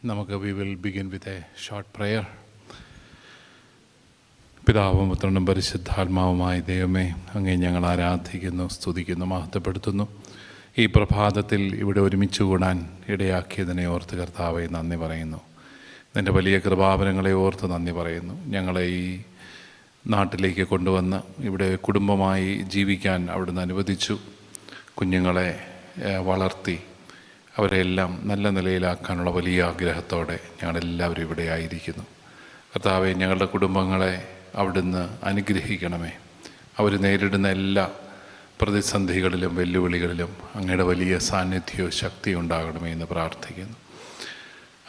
We will begin with a short prayer. പിതാവും പുത്രനും പരിശുദ്ധാത്മാവുമായ ദൈവമേ, അങ്ങേ ഞങ്ങൾ ആരാധിക്കുന്നു, സ്തുതിക്കുന്നു, മഹത്വപ്പെടുത്തുന്നു. ഈ പ്രഭാതത്തിൽ ഇവിടെ ഒരുമിച്ച് കൂടാൻ ഇടയാക്കിയതിനെ ഓർത്ത് കർത്താവെ നന്ദി പറയുന്നു. നിൻ്റെ വലിയ കൃപാവരങ്ങളെ ഓർത്ത് നന്ദി പറയുന്നു. ഞങ്ങളെ ഈ നാട്ടിലേക്ക് കൊണ്ടുവന്ന് ഇവിടെ കുടുംബമായി ജീവിക്കാൻ അവിടുന്ന് അനുവദിച്ചു. കുഞ്ഞുങ്ങളെ വളർത്തി അവരെല്ലാം നല്ല നിലയിലാക്കാനുള്ള വലിയ ആഗ്രഹത്തോടെ ഞങ്ങളെല്ലാവരും ഇവിടെ ആയിരിക്കുന്നു. കർത്താവെ, ഞങ്ങളുടെ കുടുംബങ്ങളെ അവിടുന്ന് അനുഗ്രഹിക്കണമേ. അവർ നേരിടുന്ന എല്ലാ പ്രതിസന്ധികളിലും വെല്ലുവിളികളിലും അങ്ങയുടെ വലിയ സാന്നിധ്യവും ശക്തിയും ഉണ്ടാകണമേ എന്ന് പ്രാർത്ഥിക്കുന്നു.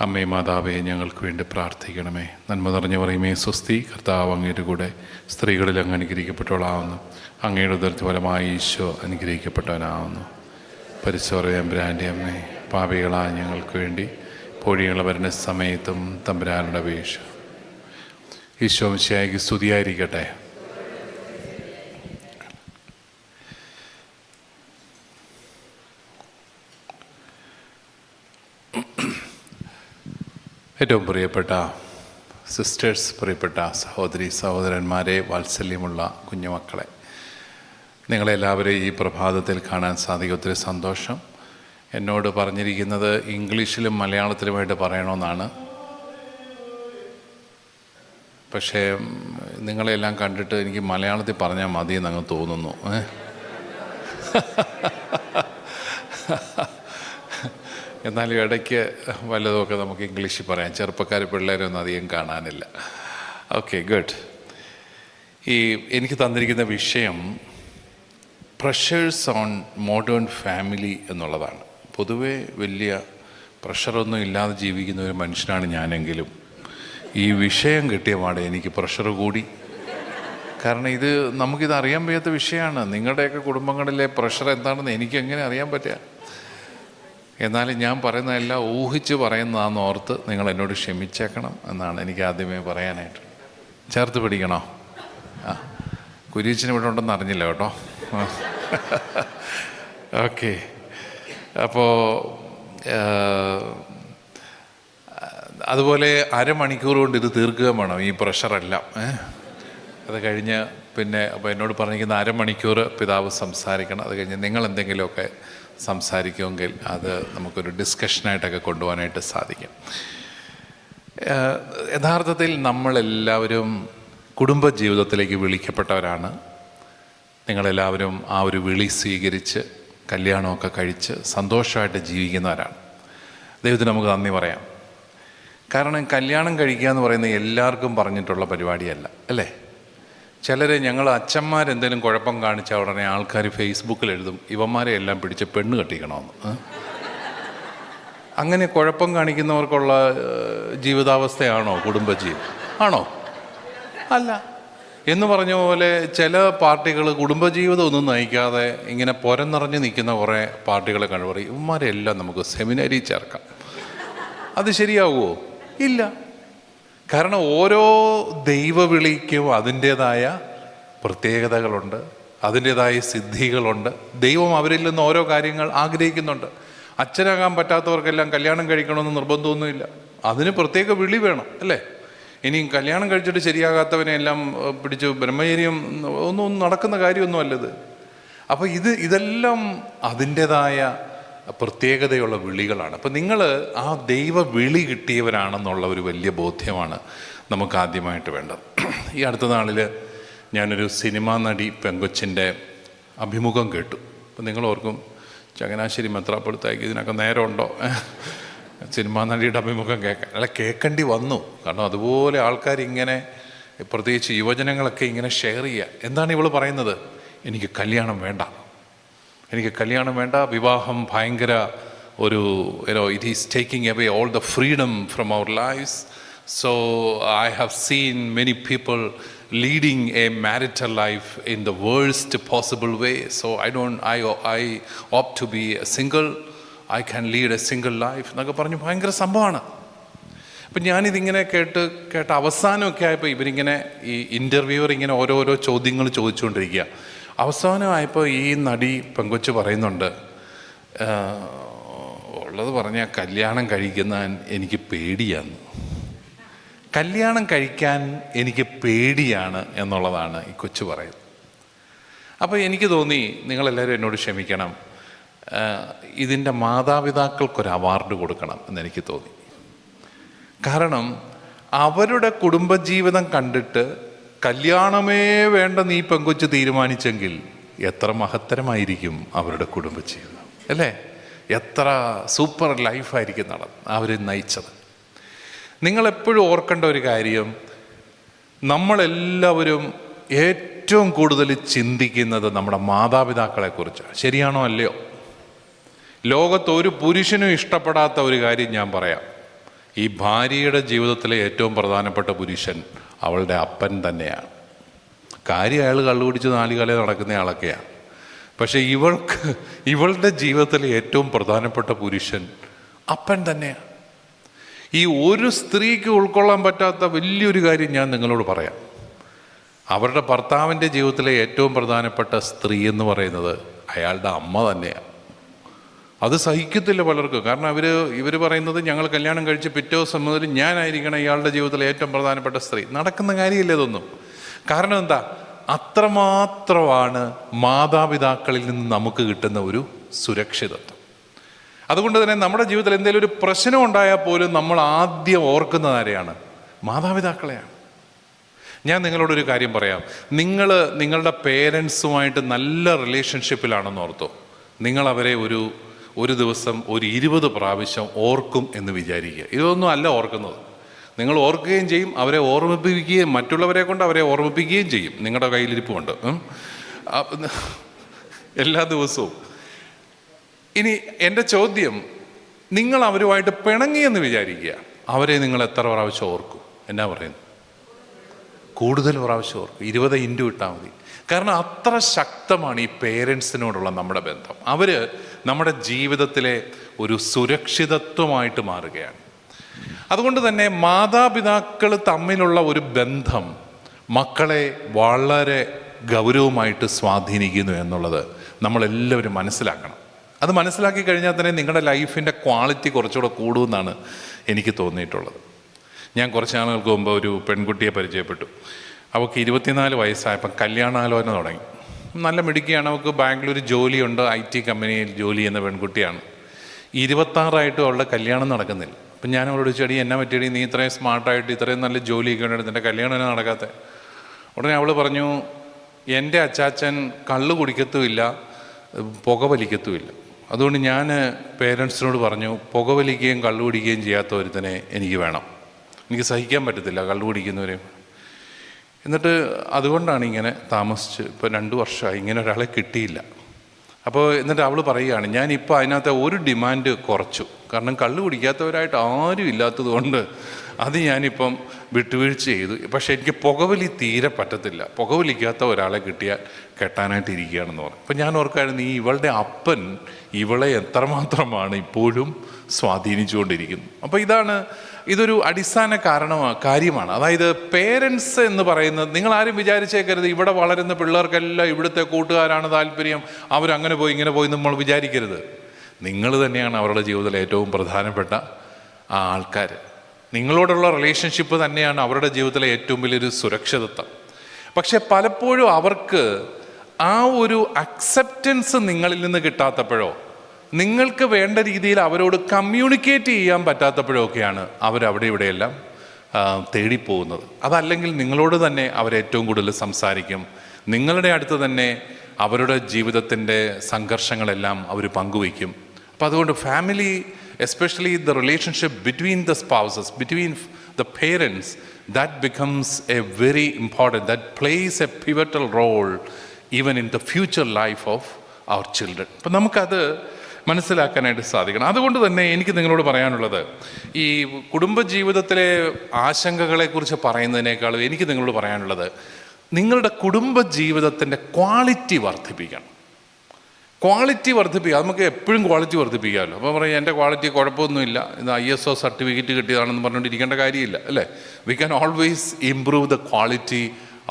അമ്മേ മാതാവേ, ഞങ്ങൾക്ക് വേണ്ടി പ്രാർത്ഥിക്കണമേ. നന്മ നിറഞ്ഞു പറയുമേ സ്വസ്തി, കർത്താവ് അങ്ങയുടെ കൂടെ സ്ത്രീകളിൽ അങ്ങ് അനുഗ്രഹിക്കപ്പെട്ടവളാവുന്നു. അങ്ങയുടെ ഉദരഫലമായി ഈശോ അനുഗ്രഹിക്കപ്പെട്ടവനാവുന്നു. പരിശോധനമ്പുരാൻ്റെ അമ്മേ, പാപികളായ ഞങ്ങൾക്ക് വേണ്ടി പൊഴിയുള്ള വരുന്ന സമയത്തും തമ്പുരാനുടെ അപേക്ഷ. ഈശോ മിശിഹായ്ക്ക് സ്തുതിയായിരിക്കട്ടെ. ഏറ്റവും പ്രിയപ്പെട്ട സിസ്റ്റേഴ്സ്, പ്രിയപ്പെട്ട സഹോദരി സഹോദരന്മാരെ, വാത്സല്യമുള്ള കുഞ്ഞുമക്കളെ, നിങ്ങളെല്ലാവരെയും ഈ പ്രഭാതത്തിൽ കാണാൻ സാധിക്കും. ഒത്തിരി സന്തോഷം. എന്നോട് പറഞ്ഞിരിക്കുന്നത് ഇംഗ്ലീഷിലും മലയാളത്തിലുമായിട്ട് പറയണമെന്നാണ്. പക്ഷേ നിങ്ങളെല്ലാം കണ്ടിട്ട് എനിക്ക് മലയാളത്തിൽ പറഞ്ഞാൽ മതിയെന്ന് അങ്ങ് തോന്നുന്നു. എന്നാലും ഇടയ്ക്ക് വല്ലതുമൊക്കെ നമുക്ക് ഇംഗ്ലീഷിൽ പറയാം. ചെറുപ്പക്കാർ പിള്ളേരൊന്നും അധികം കാണാനില്ല. Okay, good. എനിക്ക് തന്നിരിക്കുന്ന വിഷയം പ്രഷേഴ്സ് ഓൺ മോഡേൺ ഫാമിലി എന്നുള്ളതാണ്. പൊതുവെ വലിയ പ്രഷറൊന്നും ഇല്ലാതെ ജീവിക്കുന്ന ഒരു മനുഷ്യനാണ് ഞാനെങ്കിലും ഈ വിഷയം കിട്ടിയ പാടെ എനിക്ക് പ്രഷർ കൂടി. കാരണം നമുക്കിത് അറിയാൻ വയ്യാത്ത വിഷയമാണ്. നിങ്ങളുടെയൊക്കെ കുടുംബങ്ങളിലെ പ്രഷർ എന്താണെന്ന് എനിക്ക് എങ്ങനെ അറിയാൻ പറ്റുക? എന്നാലും ഞാൻ പറയുന്നതെല്ലാം ഊഹിച്ച് പറയുന്നതാണെന്ന് ഓർത്ത് നിങ്ങൾ എന്നോട് ക്ഷമിച്ചേക്കണം എന്നാണ് എനിക്ക് ആദ്യമേ പറയാനായിട്ട്. ചേർത്ത് പിടിക്കണോ? കുരിയച്ചന് ഇവിടെ ഉണ്ടെന്ന് അറിഞ്ഞില്ല കേട്ടോ. ഓക്കെ, അപ്പോൾ അതുപോലെ അരമണിക്കൂർ കൊണ്ട് ഇത് തീർക്കുകയും വേണം, ഈ പ്രഷറെല്ലാം. അത് കഴിഞ്ഞ് പിന്നെ അപ്പോൾ എന്നോട് പറഞ്ഞിരിക്കുന്ന അരമണിക്കൂർ പിതാവ് സംസാരിക്കണം. അത് കഴിഞ്ഞ് നിങ്ങൾ എന്തെങ്കിലുമൊക്കെ സംസാരിക്കുമെങ്കിൽ അത് നമുക്കൊരു ഡിസ്കഷനായിട്ടൊക്കെ കൊണ്ടുപോകാനായിട്ട് സാധിക്കും. യഥാർത്ഥത്തിൽ നമ്മളെല്ലാവരും കുടുംബജീവിതത്തിലേക്ക് വിളിക്കപ്പെട്ടവരാണ്. നിങ്ങളെല്ലാവരും ആ ഒരു വിളി സ്വീകരിച്ച് കല്യാണമൊക്കെ കഴിച്ച് സന്തോഷമായിട്ട് ജീവിക്കുന്നവരാണ്. ദൈവത്തിന് നമുക്ക് നന്ദി പറയാം. കാരണം കല്യാണം കഴിക്കുക എന്ന് പറയുന്നത് എല്ലാവർക്കും പറഞ്ഞിട്ടുള്ള പരിപാടിയല്ല, അല്ലേ? ഞങ്ങൾ അച്ഛന്മാരെന്തെങ്കിലും കുഴപ്പം കാണിച്ച ഉടനെ ആൾക്കാർ ഫേസ്ബുക്കിൽ എഴുതും, ഇവന്മാരെ എല്ലാം പിടിച്ച് പെണ്ണ് കെട്ടിക്കണമെന്ന്. അങ്ങനെ കുഴപ്പം കാണിക്കുന്നവർക്കുള്ള ജീവിതാവസ്ഥയാണോ കുടുംബജീവിതം? ആണോ? അല്ല. എന്ന് പറഞ്ഞ പോലെ ചില പാർട്ടികൾ കുടുംബജീവിതം ഒന്നും നയിക്കാതെ ഇങ്ങനെ പൊരന്നിറഞ്ഞ് നിൽക്കുന്ന കുറേ പാർട്ടികളെ കണ്ടു ഇവന്മാരെല്ലാം നമുക്ക് സെമിനാരി ചേർക്കാം. അത് ശരിയാവുമോ? ഇല്ല. കാരണം ഓരോ ദൈവവിളിക്കും അതിൻ്റേതായ പ്രത്യേകതകളുണ്ട്, അതിൻ്റേതായ സിദ്ധികളുണ്ട്. ദൈവം അവരിൽ നിന്ന് ഓരോ കാര്യങ്ങൾ ആഗ്രഹിക്കുന്നുണ്ട്. അച്ഛനാകാൻ പറ്റാത്തവർക്കെല്ലാം കല്യാണം കഴിക്കണമെന്ന് നിർബന്ധമൊന്നുമില്ല. അതിന് പ്രത്യേക വിളി വേണം, അല്ലേ? ഇനിയും കല്യാണം കഴിച്ചിട്ട് ശരിയാകാത്തവനെ എല്ലാം പിടിച്ച് ബ്രഹ്മചര്യം ഒന്നും നടക്കുന്ന കാര്യമൊന്നും അല്ലത്. അപ്പോൾ ഇതെല്ലാം അതിൻ്റേതായ പ്രത്യേകതയുള്ള വിളികളാണ്. അപ്പം നിങ്ങൾ ആ ദൈവ വിളി കിട്ടിയവരാണെന്നുള്ള ഒരു വലിയ ബോധ്യമാണ് നമുക്ക് ആദ്യമായിട്ട് വേണ്ടത്. ഈ അടുത്ത നാളിൽ ഞാനൊരു സിനിമാ നടി പെങ്കൊച്ചിൻ്റെ അഭിമുഖം കേട്ടു. അപ്പം നിങ്ങളോർക്കും ചങ്ങനാശ്ശേരി മെത്രാപ്പൊലിത്തായിക്ക് ഇതിനൊക്കെ നേരമുണ്ടോ സിനിമാ നടിയുടെ അഭിമുഖം കേൾക്കാൻ? അല്ല, കേൾക്കേണ്ടി വന്നു. കാരണം അതുപോലെ ആൾക്കാരിങ്ങനെ, പ്രത്യേകിച്ച് യുവജനങ്ങളൊക്കെ ഇങ്ങനെ ഷെയർ ചെയ്യുക. എന്താണ് ഇവൾ പറയുന്നത്? എനിക്ക് കല്യാണം വേണ്ട, എനിക്ക് കല്യാണം വേണ്ട, വിവാഹം ഭയങ്കര it is taking away all the freedom from our lives. So I have seen many people leading a marital life in the worst possible way. So I opt to be single. I can lead a single life എന്നൊക്കെ പറഞ്ഞ് ഭയങ്കര സംഭവമാണ്. അപ്പം ഞാനിതിങ്ങനെ കേട്ട് അവസാനമൊക്കെ ആയപ്പോൾ ഇവരിങ്ങനെ ഈ interviewer ഇങ്ങനെ ഓരോരോ ചോദ്യങ്ങൾ ചോദിച്ചുകൊണ്ടിരിക്കുക. അവസാനമായപ്പോൾ ഈ നടി പെങ്കൊച്ച് പറയുന്നുണ്ട്, ഉള്ളത് പറഞ്ഞാൽ കല്യാണം കഴിക്കുന്ന എനിക്ക് പേടിയാണ്. കല്യാണം കഴിക്കാൻ എനിക്ക് പേടിയാണ് എന്നുള്ളതാണ് ഈ കൊച്ചു പറയുന്നത്. അപ്പോൾ എനിക്ക് തോന്നി, നിങ്ങളെല്ലാവരും എന്നോട് ക്ഷമിക്കണം, ഇതിൻ്റെ മാതാപിതാക്കൾക്കൊരു അവാർഡ് കൊടുക്കണം എന്നെനിക്ക് തോന്നി. കാരണം അവരുടെ കുടുംബജീവിതം കണ്ടിട്ട് കല്യാണമേ വേണ്ട നീ പെങ്കൊച്ച് തീരുമാനിച്ചെങ്കിൽ എത്ര മഹത്തരമായിരിക്കും അവരുടെ കുടുംബജീവിതം, അല്ലേ? എത്ര സൂപ്പർ ലൈഫായിരിക്കും അവർ നയിച്ചത്. നിങ്ങളെപ്പോഴും ഓർക്കേണ്ട ഒരു കാര്യം, നമ്മളെല്ലാവരും ഏറ്റവും കൂടുതൽ ചിന്തിക്കുന്നത് നമ്മുടെ മാതാപിതാക്കളെക്കുറിച്ചാണ്. ശരിയാണോ അല്ലയോ? ലോകത്ത് ഒരു പുരുഷനും ഇഷ്ടപ്പെടാത്ത ഒരു കാര്യം ഞാൻ പറയാം. ഈ ഭാര്യയുടെ ജീവിതത്തിലെ ഏറ്റവും പ്രധാനപ്പെട്ട പുരുഷൻ അവളുടെ അപ്പൻ തന്നെയാണ്. കാര്യം അയാൾ കള്ളുപിടിച്ച് 4 കാലേ നടക്കുന്ന ആളൊക്കെയാണ്. പക്ഷെ ഇവളുടെ ജീവിതത്തിലെ ഏറ്റവും പ്രധാനപ്പെട്ട പുരുഷൻ അപ്പൻ തന്നെയാണ്. ഈ ഒരു സ്ത്രീക്ക് ഉൾക്കൊള്ളാൻ പറ്റാത്ത വലിയൊരു കാര്യം ഞാൻ നിങ്ങളോട് പറയാം. അവരുടെ ഭർത്താവിൻ്റെ ജീവിതത്തിലെ ഏറ്റവും പ്രധാനപ്പെട്ട സ്ത്രീ എന്ന് പറയുന്നത് അയാളുടെ അമ്മ തന്നെയാണ്. അത് സഹിക്കത്തില്ല പലർക്കും. കാരണം ഇവർ പറയുന്നത് ഞങ്ങൾ കല്യാണം കഴിച്ച് പിറ്റേ ദിവസം മുതൽ ഞാനായിരിക്കണം ഇയാളുടെ ജീവിതത്തിലെ ഏറ്റവും പ്രധാനപ്പെട്ട സ്ത്രീ. നടക്കുന്ന കാര്യമില്ല ഇതൊന്നും. കാരണം എന്താ? അത്രമാത്രമാണ് മാതാപിതാക്കളിൽ നിന്ന് നമുക്ക് കിട്ടുന്ന ഒരു സുരക്ഷിതത്വം. അതുകൊണ്ട് തന്നെ നമ്മുടെ ജീവിതത്തിൽ എന്തെങ്കിലും ഒരു പ്രശ്നം ഉണ്ടായാൽ പോലും നമ്മൾ ആദ്യം ഓർക്കുന്നത് ആരെയാണ്? മാതാപിതാക്കളെയാണ്. ഞാൻ നിങ്ങളോടൊരു കാര്യം പറയാം. നിങ്ങളുടെ പേരൻസുമായിട്ട് നല്ല റിലേഷൻഷിപ്പിലാണെന്ന് ഓർത്തോ. നിങ്ങൾ അവരെ ഒരു ദിവസം ഒരു 20 പ്രാവശ്യം ഓർക്കും എന്ന് വിചാരിക്കുക. ഇതൊന്നും അല്ല ഓർക്കുന്നത്. നിങ്ങൾ ഓർക്കുകയും ചെയ്യും, അവരെ ഓർമ്മിപ്പിക്കുകയും മറ്റുള്ളവരെ കൊണ്ട് അവരെ ഓർമ്മിപ്പിക്കുകയും ചെയ്യും. നിങ്ങളുടെ കയ്യിലിരിപ്പുണ്ട് എല്ലാ ദിവസവും. ഇനി എൻ്റെ ചോദ്യം, നിങ്ങൾ അവരുമായിട്ട് പിണങ്ങിയെന്ന് വിചാരിക്കുക. അവരെ നിങ്ങൾ എത്ര പ്രാവശ്യം ഓർക്കും? എന്നാ പറയുന്നു? കൂടുതൽ പ്രാവശ്യം ഓർക്കും. 20 ഇൻറ്റു ഇട്ടാൽ മതി. കാരണം അത്ര ശക്തമാണ് ഈ പേരൻസിനോടുള്ള നമ്മുടെ ബന്ധം. അവർ നമ്മുടെ ജീവിതത്തിലെ ഒരു സുരക്ഷിതത്വമായിട്ട് മാറുകയാണ്. അതുകൊണ്ട് തന്നെ മാതാപിതാക്കൾ തമ്മിലുള്ള ഒരു ബന്ധം മക്കളെ വളരെ ഗൗരവമായിട്ട് സ്വാധീനിക്കുന്നു എന്നുള്ളത് നമ്മളെല്ലാവരും മനസ്സിലാക്കണം. അത് മനസ്സിലാക്കി കഴിഞ്ഞാൽ തന്നെ നിങ്ങളുടെ ലൈഫിൻ്റെ ക്വാളിറ്റി കുറച്ചുകൂടെ കൂടുമെന്നാണ് എനിക്ക് തോന്നിയിട്ടുള്ളത്. ഞാൻ കുറച്ച് നാളുകൾക്ക് മുമ്പ് ഒരു പെൺകുട്ടിയെ പരിചയപ്പെട്ടു. അവൾക്ക് 24 വയസ്സായപ്പം കല്യാണാലോചന തുടങ്ങി. നല്ല മിടുക്കിയാണ്. അവൾക്ക് ബാംഗ്ലൂർ ജോലിയുണ്ട്, IT കമ്പനിയിൽ ജോലി ചെയ്യുന്ന പെൺകുട്ടിയാണ്. 26 അവളുടെ കല്യാണം നടക്കുന്നില്ല. അപ്പം ഞാൻ അവളോട് ചോദിച്ചടി, എന്നാ പറ്റിയടി, നീ ഇത്രയും സ്മാർട്ടായിട്ട് ഇത്രയും നല്ല ജോലിയൊക്കെ ഉണ്ടായിട്ട് നിൻ്റെ കല്യാണം എന്നാ നടക്കാത്ത? ഉടനെ അവൾ പറഞ്ഞു, എൻ്റെ അച്ചാച്ചൻ കള്ള് കുടിക്കത്തുമില്ല, പുകവലിക്കത്തുമില്ല. അതുകൊണ്ട് ഞാൻ പേരൻസിനോട് പറഞ്ഞു, പുകവലിക്കുകയും കള്ളു കുടിക്കുകയും ചെയ്യാത്ത ഒരുത്തനെ എനിക്ക് വേണം, എനിക്ക് സഹിക്കാൻ പറ്റത്തില്ല കള്ളു കുടിക്കുന്നവരെയും. എന്നിട്ട് അതുകൊണ്ടാണ് ഇങ്ങനെ താമസിച്ച് ഇപ്പോൾ 2 വർഷമായി ഇങ്ങനെ ഒരാളെ കിട്ടിയില്ല. അപ്പോൾ എന്നിട്ട് അവൾ പറയുകയാണ്, ഞാനിപ്പോൾ അതിനകത്ത് ഒരു ഡിമാൻഡ് കുറച്ചു. കാരണം കള്ളു കുടിക്കാത്തവരായിട്ട് ആരും ഇല്ലാത്തത് കൊണ്ട് അത് ഞാനിപ്പം വിട്ടുവീഴ്ച ചെയ്തു. പക്ഷേ എനിക്ക് പുകവലി തീരെ പറ്റത്തില്ല, പുകവലിക്കാത്ത ഒരാളെ കിട്ടിയാൽ കെട്ടാനായിട്ട് ഇരിക്കുകയാണെന്ന് പറഞ്ഞു. അപ്പം ഞാൻ ഓർക്കായിരുന്നു, ഇവളുടെ അപ്പൻ ഇവളെ എത്രമാത്രമാണ് ഇപ്പോഴും സ്വാധീനിച്ചുകൊണ്ടിരിക്കുന്നത്. അപ്പോൾ ഇതൊരു അടിസ്ഥാന കാര്യമാണ്. അതായത് പേരൻസ് എന്ന് പറയുന്നത്, നിങ്ങളാരും വിചാരിച്ചേക്കരുത് ഇവിടെ വളരുന്ന പിള്ളേർക്കെല്ലാം ഇവിടുത്തെ കൂട്ടുകാരാണ് താല്പര്യം, അവരങ്ങനെ പോയി ഇങ്ങനെ പോയി നമ്മൾ വിചാരിക്കരുത്. നിങ്ങൾ തന്നെയാണ് അവരുടെ ജീവിതത്തിലെ ഏറ്റവും പ്രധാനപ്പെട്ട ആ ആൾക്കാർ. നിങ്ങളോടുള്ള റിലേഷൻഷിപ്പ് തന്നെയാണ് അവരുടെ ജീവിതത്തിലെ ഏറ്റവും വലിയൊരു സുരക്ഷിതത്വം. പക്ഷെ പലപ്പോഴും അവർക്ക് ആ ഒരു അക്സെപ്റ്റൻസ് നിങ്ങളിൽ നിന്ന് കിട്ടാത്തപ്പോഴോ നിങ്ങൾക്ക് വേണ്ട രീതിയിൽ അവരോട് കമ്മ്യൂണിക്കേറ്റ് ചെയ്യാൻ പറ്റാത്തപ്പോഴോ ഒക്കെയാണ് അവരവിടെ ഇവിടെയെല്ലാം തേടിപ്പോകുന്നത്. അതല്ലെങ്കിൽ നിങ്ങളോട് തന്നെ അവരേറ്റവും കൂടുതൽ സംസാരിക്കും. നിങ്ങളുടെ അടുത്ത് തന്നെ അവരുടെ ജീവിതത്തിൻ്റെ സംഘർഷങ്ങളെല്ലാം അവർ പങ്കുവയ്ക്കും. അപ്പം അതുകൊണ്ട് family, especially the relationship between the spouses, between the parents, that becomes a very important, that plays a pivotal role even in the future life of our children. അപ്പം നമുക്കത് മനസ്സിലാക്കാനായിട്ട് സാധിക്കണം. അതുകൊണ്ട് തന്നെ എനിക്ക് നിങ്ങളോട് പറയാനുള്ളത്, ഈ കുടുംബജീവിതത്തിലെ ആശങ്കകളെക്കുറിച്ച് പറയുന്നതിനേക്കാളും എനിക്ക് നിങ്ങളോട് പറയാനുള്ളത്, നിങ്ങളുടെ കുടുംബജീവിതത്തിൻ്റെ ക്വാളിറ്റി വർദ്ധിപ്പിക്കണം. ക്വാളിറ്റി വർദ്ധിപ്പിക്കുക. നമുക്ക് എപ്പോഴും ക്വാളിറ്റി വർദ്ധിപ്പിക്കാമല്ലോ. അപ്പോൾ പറയും എൻ്റെ ക്വാളിറ്റി കുഴപ്പമൊന്നുമില്ല, ഇത് ISO സർട്ടിഫിക്കറ്റ് കിട്ടിയതാണെന്ന് പറഞ്ഞുകൊണ്ടിരിക്കേണ്ട കാര്യമില്ല, അല്ലേ? We can always improve the quality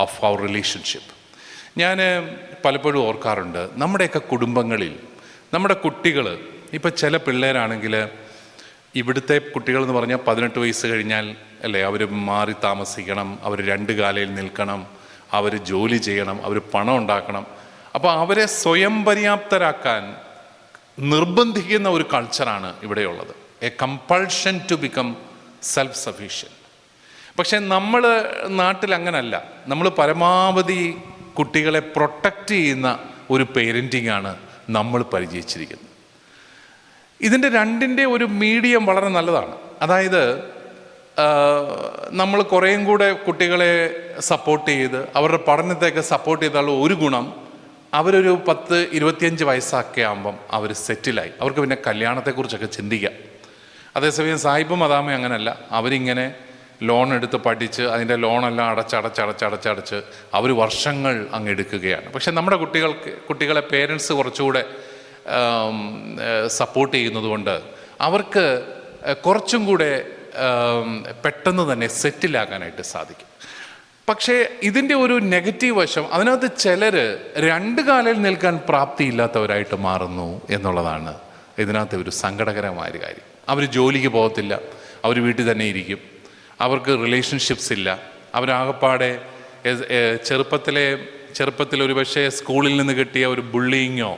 of our relationship. ഞാൻ പലപ്പോഴും ഓർക്കാറുണ്ട്, നമ്മുടെയൊക്കെ കുടുംബങ്ങളിൽ നമ്മുടെ കുട്ടികൾ, ഇപ്പോൾ ചില പിള്ളേരാണെങ്കിൽ ഇവിടുത്തെ കുട്ടികൾ എന്ന് പറഞ്ഞാൽ 18 വയസ്സ് കഴിഞ്ഞാൽ അല്ലേ അവർ മാറി താമസിക്കണം, അവർ 2 കാലിൽ നിൽക്കണം, അവർ ജോലി ചെയ്യണം, അവർ പണം ഉണ്ടാക്കണം. അപ്പോൾ അവരെ സ്വയം പര്യാപ്തരാക്കാൻ നിർബന്ധിക്കുന്ന ഒരു കൾച്ചറാണ് ഇവിടെയുള്ളത്. A compulsion to become self sufficient. പക്ഷെ നമ്മൾ നാട്ടിൽ അങ്ങനല്ല. നമ്മൾ പരമാവധി കുട്ടികളെ പ്രൊട്ടക്റ്റ് ചെയ്യുന്ന ഒരു പേരൻറ്റിംഗ് ആണ് നമ്മൾ പരിചയിച്ചിരിക്കുന്നത്. ഇതിൻ്റെ രണ്ടിൻ്റെ ഒരു മീഡിയം വളരെ നല്ലതാണ്. അതായത് നമ്മൾ കുറേയും കൂടെ കുട്ടികളെ സപ്പോർട്ട് ചെയ്ത് അവരുടെ പഠനത്തെയൊക്കെ സപ്പോർട്ട് ചെയ്താലുള്ള ഒരു ഗുണം, അവരൊരു 10-25 വയസ്സൊക്കെ ആകുമ്പം അവർ സെറ്റിലായി, അവർക്ക് പിന്നെ കല്യാണത്തെക്കുറിച്ചൊക്കെ ചിന്തിക്കാം. അതേസമയം സായിപ്പും മദാമ അങ്ങനല്ല. അവരിങ്ങനെ ലോൺ എടുത്ത് പഠിച്ച് അതിൻ്റെ ലോണെല്ലാം അടച്ചടച്ച് അവർ വർഷങ്ങൾ അങ്ങ് എടുക്കുകയാണ്. പക്ഷെ നമ്മുടെ കുട്ടികളെ പേരൻസ് കുറച്ചുകൂടെ സപ്പോർട്ട് ചെയ്യുന്നത് കൊണ്ട് അവർക്ക് കുറച്ചും കൂടെ പെട്ടെന്ന് തന്നെ സെറ്റിലാകാനായിട്ട് സാധിക്കും. പക്ഷേ ഇതിൻ്റെ ഒരു നെഗറ്റീവ് വശം, അതിനകത്ത് ചിലർ 2 കാലിൽ നിൽക്കാൻ പ്രാപ്തിയില്ലാത്തവരായിട്ട് മാറുന്നു എന്നുള്ളതാണ് ഇതിനകത്ത് ഒരു സങ്കടകരമായൊരു കാര്യം. അവർ ജോലിക്ക് പോകത്തില്ല, അവർ വീട്ടിൽ തന്നെ ഇരിക്കും, അവർക്ക് റിലേഷൻഷിപ്സ് ഇല്ല, അവരാകപ്പാടെ ചെറുപ്പത്തിൽ ഒരു പക്ഷേ സ്കൂളിൽ നിന്ന് കിട്ടിയ ഒരു ബുള്ളിയിങ്ങോ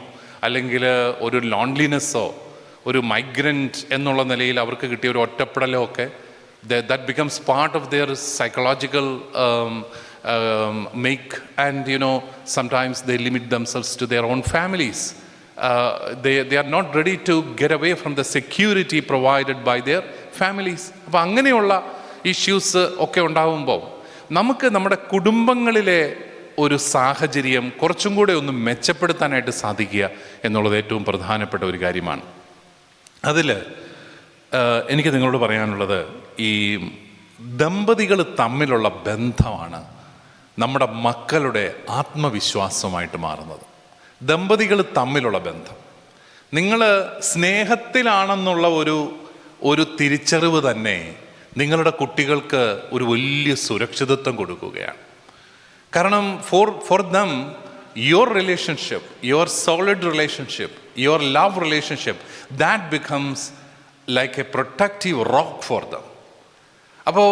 അല്ലെങ്കിൽ ഒരു ലോൺലിനെസ്സോ ഒരു മൈഗ്രൻ്റ് എന്നുള്ള നിലയിൽ അവർക്ക് കിട്ടിയ ഒരു ഒറ്റപ്പെടലോ ഒക്കെ that becomes part of their psychological make, and sometimes they limit themselves to their own families. They are not ready to get away from the security provided by their families. അപ്പോൾ അങ്ങനെയുള്ള issues ഒക്കെ ഉണ്ടാകുമ്പോൾ നമുക്ക് നമ്മുടെ കുടുംബങ്ങളിലെ ഒരു സാഹചര്യം കുറച്ചും കൂടെ ഒന്ന് മെച്ചപ്പെടുത്താനായിട്ട് സാധിക്കുക എന്നുള്ളത് ഏറ്റവും പ്രധാനപ്പെട്ട ഒരു കാര്യമാണ്. അതിൽ എനിക്ക് നിങ്ങളോട് പറയാനുള്ളത്, ഈ ദമ്പതികൾ തമ്മിലുള്ള ബന്ധമാണ് നമ്മുടെ മക്കളുടെ ആത്മവിശ്വാസമായിട്ട് മാറുന്നത്. ദമ്പതികൾ തമ്മിലുള്ള ബന്ധം, നിങ്ങൾ സ്നേഹത്തിലാണെന്നുള്ള ഒരു തിരിച്ചറിവ് തന്നെ നിങ്ങളുടെ കുട്ടികൾക്ക് ഒരു വലിയ സുരക്ഷിതത്വം കൊടുക്കുകയാണ്. കാരണം for them your relationship, your solid relationship, your love relationship, that becomes like A protective rock for them. അപ്പോൾ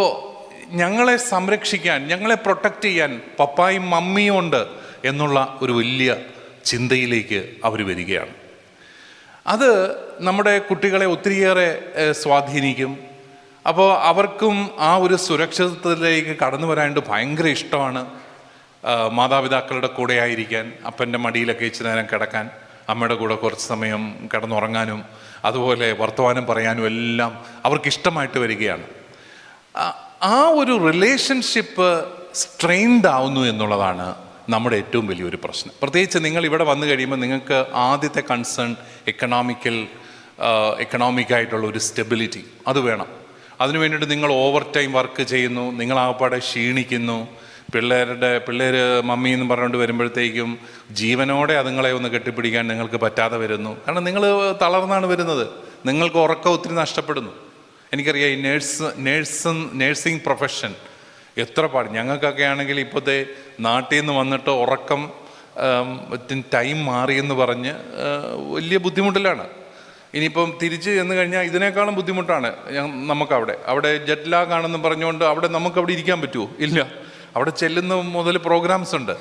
ഞങ്ങളെ സംരക്ഷിക്കാൻ, ഞങ്ങളെ പ്രൊട്ടക്റ്റ് ചെയ്യാൻ പപ്പായും മമ്മിയും ഉണ്ട് എന്നുള്ള ഒരു വലിയ ചിന്തയിലേക്ക് അവർ വരികയാണ്. അത് നമ്മുടെ കുട്ടികളെ ഒത്തിരിയേറെ സ്വാധീനിക്കും. അപ്പോൾ അവർക്കും ആ ഒരു സുരക്ഷിതത്വത്തിലേക്ക് കടന്നു വരാനായിട്ട് ഭയങ്കര ഇഷ്ടമാണ്. മാതാപിതാക്കളുടെ കൂടെ ആയിരിക്കാൻ, അപ്പൻ്റെ മടിയിലൊക്കെ ഇച്ചിരി നേരം കിടക്കാൻ, അമ്മയുടെ കൂടെ കുറച്ച് സമയം കിടന്നുറങ്ങാനും അതുപോലെ വർത്തമാനം പറയാനും എല്ലാം അവർക്കിഷ്ടമായിട്ട് വരികയാണ്. ആ ഒരു റിലേഷൻഷിപ്പ് സ്ട്രെയിൻഡ് ആവുന്നു എന്നുള്ളതാണ് നമ്മുടെ ഏറ്റവും വലിയൊരു പ്രശ്നം. പ്രത്യേകിച്ച് നിങ്ങൾ ഇവിടെ വന്നു കഴിയുമ്പോൾ നിങ്ങൾക്ക് ആദ്യത്തെ കൺസേൺ എക്കണോമിക്കായിട്ടുള്ള ഒരു സ്റ്റെബിലിറ്റി അത് വേണം. അതിനു വേണ്ടിയിട്ട് നിങ്ങൾ ഓവർ ടൈം വർക്ക് ചെയ്യുന്നു, നിങ്ങളാകപ്പാടെ ക്ഷീണിക്കുന്നു. പിള്ളേർ മമ്മി എന്ന് പറഞ്ഞുകൊണ്ട് വരുമ്പോഴത്തേക്കും ജീവനോടെ അതുങ്ങളെ ഒന്ന് കെട്ടിപ്പിടിക്കാൻ നിങ്ങൾക്ക് പറ്റാതെ വരുന്നു. കാരണം നിങ്ങൾ തളർന്നാണ് വരുന്നത്, നിങ്ങൾക്ക് ഉറക്കം ഒത്തിരി നഷ്ടപ്പെടുന്നു. എനിക്കറിയാം, ഈ നേഴ്സിംഗ് പ്രൊഫഷൻ എത്ര പാട്. ഞങ്ങൾക്കൊക്കെ ആണെങ്കിൽ ഇപ്പോഴത്തെ നാട്ടിൽ നിന്ന് വന്നിട്ട് ഉറക്കം ടൈം മാറിയെന്ന് പറഞ്ഞ് വലിയ ബുദ്ധിമുട്ടിലാണ്. ഇനിയിപ്പം തിരിച്ച് ചെന്ന് കഴിഞ്ഞാൽ ഇതിനേക്കാളും ബുദ്ധിമുട്ടാണ് അവിടെ ജെറ്റ് ലാഗ് ആണെന്ന് പറഞ്ഞുകൊണ്ട് നമുക്കവിടെ ഇരിക്കാൻ പറ്റുമോ? ഇല്ല. അവിടെ ചെല്ലുന്ന മുതൽ പ്രോഗ്രാംസ് ഉണ്ട്.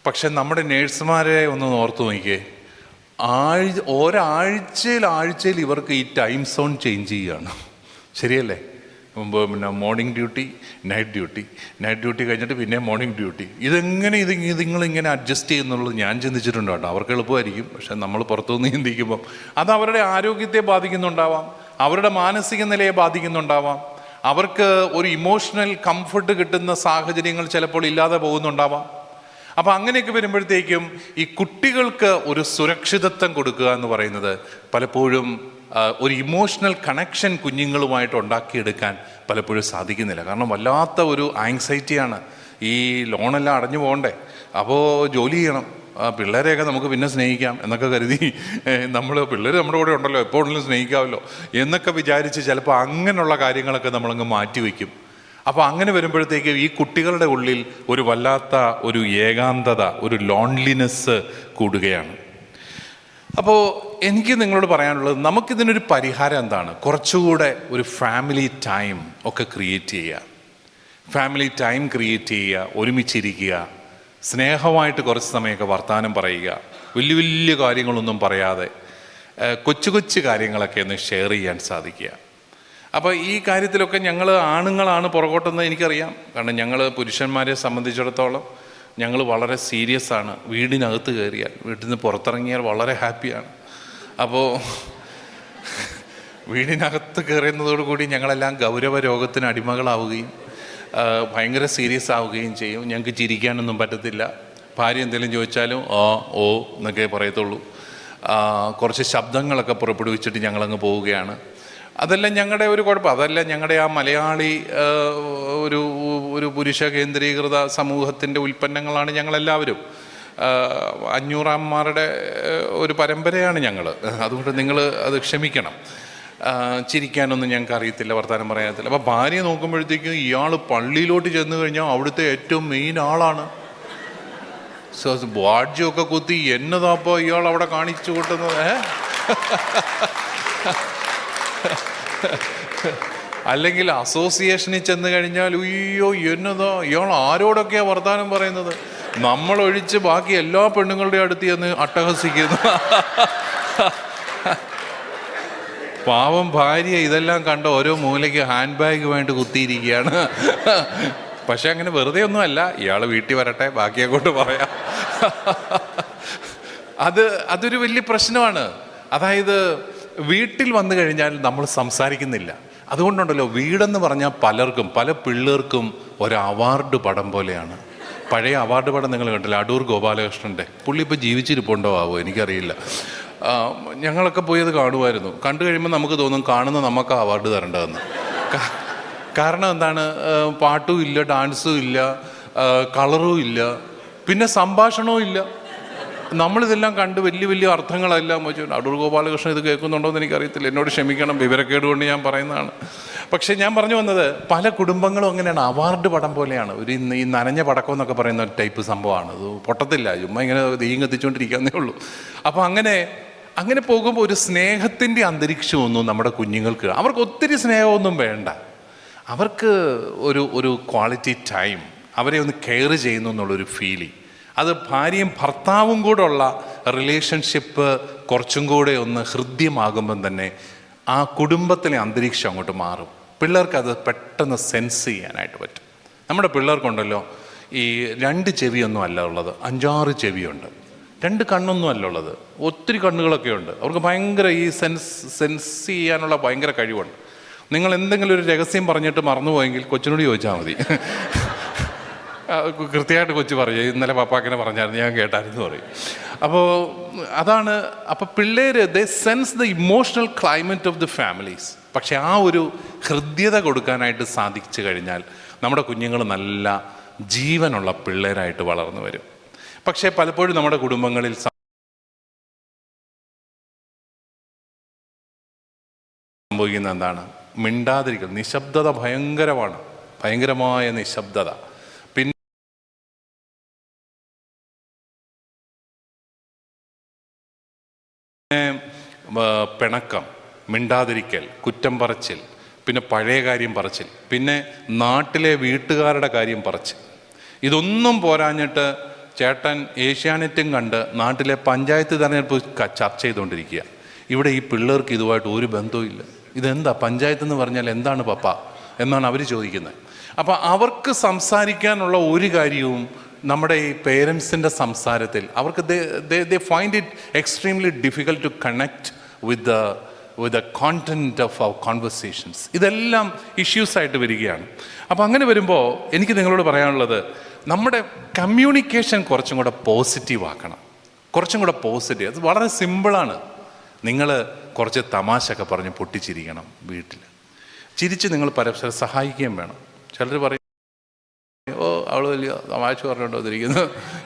പക്ഷെ നമ്മുടെ നേഴ്സുമാരെ ഒന്ന് ഓർത്ത് നോക്കിയേ, ഒരാഴ്ചയിൽ ഇവർക്ക് ഈ ടൈം സോൺ ചേഞ്ച് ചെയ്യുകയാണ്. ശരിയല്ലേ? പിന്നെ മോർണിംഗ് ഡ്യൂട്ടി, നൈറ്റ് ഡ്യൂട്ടി കഴിഞ്ഞിട്ട് പിന്നെ മോർണിംഗ് ഡ്യൂട്ടി. ഇതിങ്ങളിങ്ങനെ അഡ്ജസ്റ്റ് ചെയ്യുന്നുള്ളത് ഞാൻ ചിന്തിച്ചിട്ടുണ്ട് കേട്ടോ. അവർക്ക് എളുപ്പമായിരിക്കും, പക്ഷെ നമ്മൾ പുറത്തുനിന്ന് ചിന്തിക്കുമ്പം അത് അവരുടെ ആരോഗ്യത്തെ ബാധിക്കുന്നുണ്ടാവാം, അവരുടെ മാനസിക നിലയെ ബാധിക്കുന്നുണ്ടാവാം, അവർക്ക് ഒരു ഇമോഷണൽ കംഫർട്ട് കിട്ടുന്ന സാഹചര്യങ്ങൾ ചിലപ്പോൾ ഇല്ലാതെ പോകുന്നുണ്ടാവാം. അപ്പം അങ്ങനെയൊക്കെ വരുമ്പോഴത്തേക്കും ഈ കുട്ടികൾക്ക് ഒരു സുരക്ഷിതത്വം കൊടുക്കുക എന്ന് പറയുന്നത് പലപ്പോഴും ഒരു ഇമോഷണൽ കണക്ഷൻ കുഞ്ഞുങ്ങളുമായിട്ട് ഉണ്ടാക്കിയെടുക്കാൻ പലപ്പോഴും സാധിക്കുന്നില്ല. കാരണം വല്ലാത്ത ഒരു ആങ്സൈറ്റിയാണ്. ഈ ലോണെല്ലാം അടഞ്ഞു പോകണ്ടേ, അപ്പോൾ ജോലി ചെയ്യണം, പിള്ളേരെയൊക്കെ നമുക്ക് പിന്നെ സ്നേഹിക്കാം എന്നൊക്കെ കരുതി പിള്ളേർ നമ്മുടെ കൂടെ ഉണ്ടല്ലോ, എപ്പോൾ ഉണ്ടെങ്കിലും സ്നേഹിക്കാമല്ലോ എന്നൊക്കെ വിചാരിച്ച് ചിലപ്പോൾ അങ്ങനെയുള്ള കാര്യങ്ങളൊക്കെ നമ്മളങ്ങ് മാറ്റിവെക്കും. അപ്പോൾ അങ്ങനെ വരുമ്പോഴത്തേക്ക് ഈ കുട്ടികളുടെ ഉള്ളിൽ ഒരു വല്ലാത്ത ഒരു ഏകാന്തത, ഒരു ലോൺലിനെസ് കൂടുകയാണ്. അപ്പോൾ എനിക്ക് നിങ്ങളോട് പറയാനുള്ളത്, നമുക്കിതിനൊരു പരിഹാരം എന്താണ്? കുറച്ചുകൂടെ ഒരു ഫാമിലി ടൈം ഒക്കെ ക്രിയേറ്റ് ചെയ്യുക. ഫാമിലി ടൈം ക്രിയേറ്റ് ചെയ്യുക, ഒരുമിച്ചിരിക്കുക, സ്നേഹമായിട്ട് കുറച്ച് സമയമൊക്കെ വർത്തമാനം പറയുക, വലിയ വലിയ കാര്യങ്ങളൊന്നും പറയാതെ കൊച്ചു കൊച്ചു കാര്യങ്ങളൊക്കെ ഒന്ന് ഷെയർ ചെയ്യാൻ സാധിക്കുക. അപ്പോൾ ഈ കാര്യത്തിലൊക്കെ ഞങ്ങൾ ആണുങ്ങളാണ് പുറകോട്ടെന്ന് എനിക്കറിയാം. കാരണം ഞങ്ങൾ പുരുഷന്മാരെ സംബന്ധിച്ചിടത്തോളം ഞങ്ങൾ വളരെ സീരിയസ് ആണ്. വീടിനകത്ത് കയറിയാൽ, വീട്ടിൽ നിന്ന് പുറത്തിറങ്ങിയാൽ വളരെ ഹാപ്പിയാണ്. അപ്പോൾ വീടിനകത്ത് കയറുന്നതോടുകൂടി ഞങ്ങളെല്ലാം ഗൗരവ രോഗത്തിന് അടിമകളാവുകയും ഭയങ്കര സീരിയസ് ആവുകയും ചെയ്യും. ഞങ്ങൾക്ക് ചിരിക്കാനൊന്നും പറ്റത്തില്ല. ഭാര്യ എന്തെങ്കിലും ചോദിച്ചാലും ഓ എന്നൊക്കെ പറയത്തുള്ളൂ. കുറച്ച് ശബ്ദങ്ങളൊക്കെ പുറപ്പെടുവിച്ചിട്ട് ഞങ്ങളങ്ങ് പോവുകയാണ്. അതെല്ലാം ഞങ്ങളുടെ ഒരു കുഴപ്പം. അതല്ല, ഞങ്ങളുടെ ആ മലയാളി ഒരു ഒരു പുരുഷ കേന്ദ്രീകൃത സമൂഹത്തിൻ്റെ ഉൽപ്പന്നങ്ങളാണ് ഞങ്ങളെല്ലാവരും. 500-ാന്മാരുടെ ഒരു പരമ്പരയാണ് ഞങ്ങൾ. അതുകൊണ്ട് നിങ്ങൾ അത് ക്ഷമിക്കണം. ചിരിക്കാനൊന്നും ഞങ്ങൾക്ക് അറിയത്തില്ല, വർത്തമാനം പറയാനത്തില്ല. അപ്പോൾ ഭാര്യ നോക്കുമ്പോഴത്തേക്കും ഇയാൾ പള്ളിയിലോട്ട് ചെന്ന് കഴിഞ്ഞാൽ അവിടുത്തെ ഏറ്റവും മെയിൻ ആളാണ്. ബാഡ്ജൊക്കെ കുത്തി എന്നതാപ്പോൾ ഇയാൾ അവിടെ കാണിച്ചു കൂട്ടുന്നത്. അല്ലെങ്കിൽ അസോസിയേഷനിൽ ചെന്ന് കഴിഞ്ഞാൽ ഉയ്യോ എന്നതോ ഇയാൾ ആരോടൊക്കെയാണ് വർത്തമാനം പറയുന്നത്. നമ്മളൊഴിച്ച് ബാക്കി എല്ലാ പെണ്ണുങ്ങളുടെ അടുത്ത് ചെന്ന് അട്ടഹസിക്കുന്നു. പാവം ഭാര്യ ഇതെല്ലാം കണ്ട ഓരോ മൂലയ്ക്ക് ഹാൻഡ് ബാഗ് വേണ്ടി കുത്തിയിരിക്കുകയാണ്. പക്ഷെ അങ്ങനെ വെറുതെ ഒന്നുമല്ല, ഇയാൾ വീട്ടിൽ വരട്ടെ, ബാക്കിയെ കൊണ്ട് പറയാം. അതൊരു വലിയ പ്രശ്നമാണ്. അതായത് വീട്ടിൽ വന്നു കഴിഞ്ഞാൽ നമ്മൾ സംസാരിക്കുന്നില്ല. അതുകൊണ്ടുണ്ടല്ലോ, വീടെന്ന് പറഞ്ഞാൽ പലർക്കും, പല പിള്ളേർക്കും ഒരു അവാർഡ് പടം പോലെയാണ്. പഴയ അവാർഡ് പടം നിങ്ങൾ കണ്ടില്ല? അടൂർ ഗോപാലകൃഷ്ണൻ്റെ. പുള്ളി ഇപ്പോൾ ജീവിച്ചിരിപ്പുണ്ടോ ആവോ എനിക്കറിയില്ല. ഞങ്ങളൊക്കെ പോയി അത് കാണുമായിരുന്നു. കണ്ടു കഴിയുമ്പോൾ നമുക്ക് തോന്നും കാണുന്ന നമുക്ക് അവാർഡ് തരേണ്ടതെന്ന്. കാരണം എന്താണ്? പാട്ടും ഇല്ല, ഡാൻസും ഇല്ല, കളറും ഇല്ല, പിന്നെ സംഭാഷണവും ഇല്ല. നമ്മളിതെല്ലാം കണ്ട് വലിയ വലിയ അർത്ഥങ്ങളെല്ലാം വെച്ചു. അടൂർ ഗോപാലകൃഷ്ണൻ ഇത് കേൾക്കുന്നുണ്ടോ എന്ന് എനിക്കറിയത്തില്ല, എന്നോട് ക്ഷമിക്കണം, വിവരക്കേട് കൊണ്ട് ഞാൻ പറയുന്നതാണ്. പക്ഷേ ഞാൻ പറഞ്ഞു വന്നത്, പല കുടുംബങ്ങളും അങ്ങനെയാണ്, അവാർഡ് പടം പോലെയാണ്. ഈ നനഞ്ഞ പടക്കം എന്നൊക്കെ പറയുന്ന ഒരു ടൈപ്പ് സംഭവമാണ്. അത് പൊട്ടത്തില്ല, ചുമ്മാ ഇങ്ങനെ തീയും കത്തിച്ചുകൊണ്ടിരിക്കാന്നേ ഉള്ളൂ. അപ്പോൾ അങ്ങനെ പോകുമ്പോൾ ഒരു സ്നേഹത്തിൻ്റെ അന്തരീക്ഷമൊന്നും നമ്മുടെ കുഞ്ഞുങ്ങൾക്ക്, അവർക്ക് ഒത്തിരി സ്നേഹമൊന്നും വേണ്ട. അവർക്ക് ഒരു ക്വാളിറ്റി ടൈം, അവരെ ഒന്ന് കെയർ ചെയ്യുന്നു എന്നുള്ളൊരു ഫീലിംഗ്. അത് ഭാര്യയും ഭർത്താവും കൂടെ ഉള്ള റിലേഷൻഷിപ്പ് കുറച്ചും കൂടെ ഒന്ന് ഹൃദ്യമാകുമ്പം തന്നെ ആ കുടുംബത്തിലെ അന്തരീക്ഷം അങ്ങോട്ട് മാറും. പിള്ളേർക്കത് പെട്ടെന്ന് സെൻസ് ചെയ്യാനായിട്ട് പറ്റും. നമ്മുടെ പിള്ളേർക്കുണ്ടല്ലോ, ഈ 2 ചെവിയൊന്നും അല്ല ഉള്ളത്, 5-6 ചെവിയുണ്ട്. 2 കണ്ണൊന്നും അല്ല ഉള്ളത്, ഒത്തിരി കണ്ണുകളൊക്കെ ഉണ്ട്. അവർക്ക് ഭയങ്കര ഈ സെൻസ് ചെയ്യാനുള്ള ഭയങ്കര കഴിവുണ്ട്. നിങ്ങൾ എന്തെങ്കിലും ഒരു രഹസ്യം പറഞ്ഞിട്ട് മറന്നുപോയെങ്കിൽ കൊച്ചിനോട് ചോദിച്ചാൽ മതി. കൃത്യമായിട്ട് കൊച്ചു പറയും, ഇന്നലെ പപ്പാക്കിനെ പറഞ്ഞായിരുന്നു, ഞാൻ കേട്ടായിരുന്നു പറയും. അപ്പോൾ അതാണ്. അപ്പോൾ പിള്ളേർ they sense the emotional climate of the families. പക്ഷെ ആ ഒരു ഹൃദ്യത കൊടുക്കാനായിട്ട് സാധിച്ചു കഴിഞ്ഞാൽ നമ്മുടെ കുഞ്ഞുങ്ങൾ നല്ല ജീവനുള്ള പിള്ളേരായിട്ട് വളർന്നു വരും. പക്ഷേ പലപ്പോഴും നമ്മുടെ കുടുംബങ്ങളിൽ സംഭവിക്കുന്ന എന്താണ്? മിണ്ടാതിരിക്കൽ, നിശബ്ദത ഭയങ്കരമായ നിശബ്ദത. പിന്നെ പിണക്കം, മിണ്ടാതിരിക്കൽ, കുറ്റം പറച്ചിൽ, പിന്നെ പഴയ കാര്യം പറച്ചിൽ, പിന്നെ നാട്ടിലെ വീട്ടുകാരുടെ കാര്യം പറച്ചിൽ. ഇതൊന്നും പോരാഞ്ഞിട്ട് ചേട്ടൻ ഏഷ്യാനെറ്റും കണ്ട് നാട്ടിലെ പഞ്ചായത്ത് തെരഞ്ഞെടുപ്പ് ചർച്ച ചെയ്തുകൊണ്ടിരിക്കുക. ഇവിടെ ഈ പിള്ളേർക്ക് ഇതുമായിട്ട് ഒരു ബന്ധവുമില്ല. ഇതെന്താ പഞ്ചായത്ത് എന്ന് പറഞ്ഞാൽ എന്താണ് പപ്പ എന്നാണ് അവർ ചോദിക്കുന്നത്. അപ്പോൾ അവർക്ക് സംസാരിക്കാനുള്ള ഒരു കാര്യവും നമ്മുടെ ഈ പേരൻസിൻ്റെ സംസാരത്തിൽ അവർക്ക് they find it extremely difficult to connect with the content of our conversations. ഇതെല്ലാം ഇഷ്യൂസായിട്ട് വരികയാണ്. അപ്പോൾ അങ്ങനെ വരുമ്പോൾ എനിക്ക് നിങ്ങളോട് പറയാനുള്ളത്, നമ്മുടെ കമ്മ്യൂണിക്കേഷൻ കുറച്ചും കൂടെ പോസിറ്റീവ് ആക്കണം. കുറച്ചും കൂടെ പോസിറ്റീവ്. അത് വളരെ സിമ്പിളാണ്. നിങ്ങൾ കുറച്ച് തമാശയൊക്കെ പറഞ്ഞ് പൊട്ടിച്ചിരിക്കണം. വീട്ടിൽ ചിരിച്ച് നിങ്ങൾ പരസ്പരം സഹായിക്കുകയും വേണം. ചിലർ പറയും, അവൾ വലിയ തമാശ പറഞ്ഞുകൊണ്ടോ ഇരിക്കുന്നു,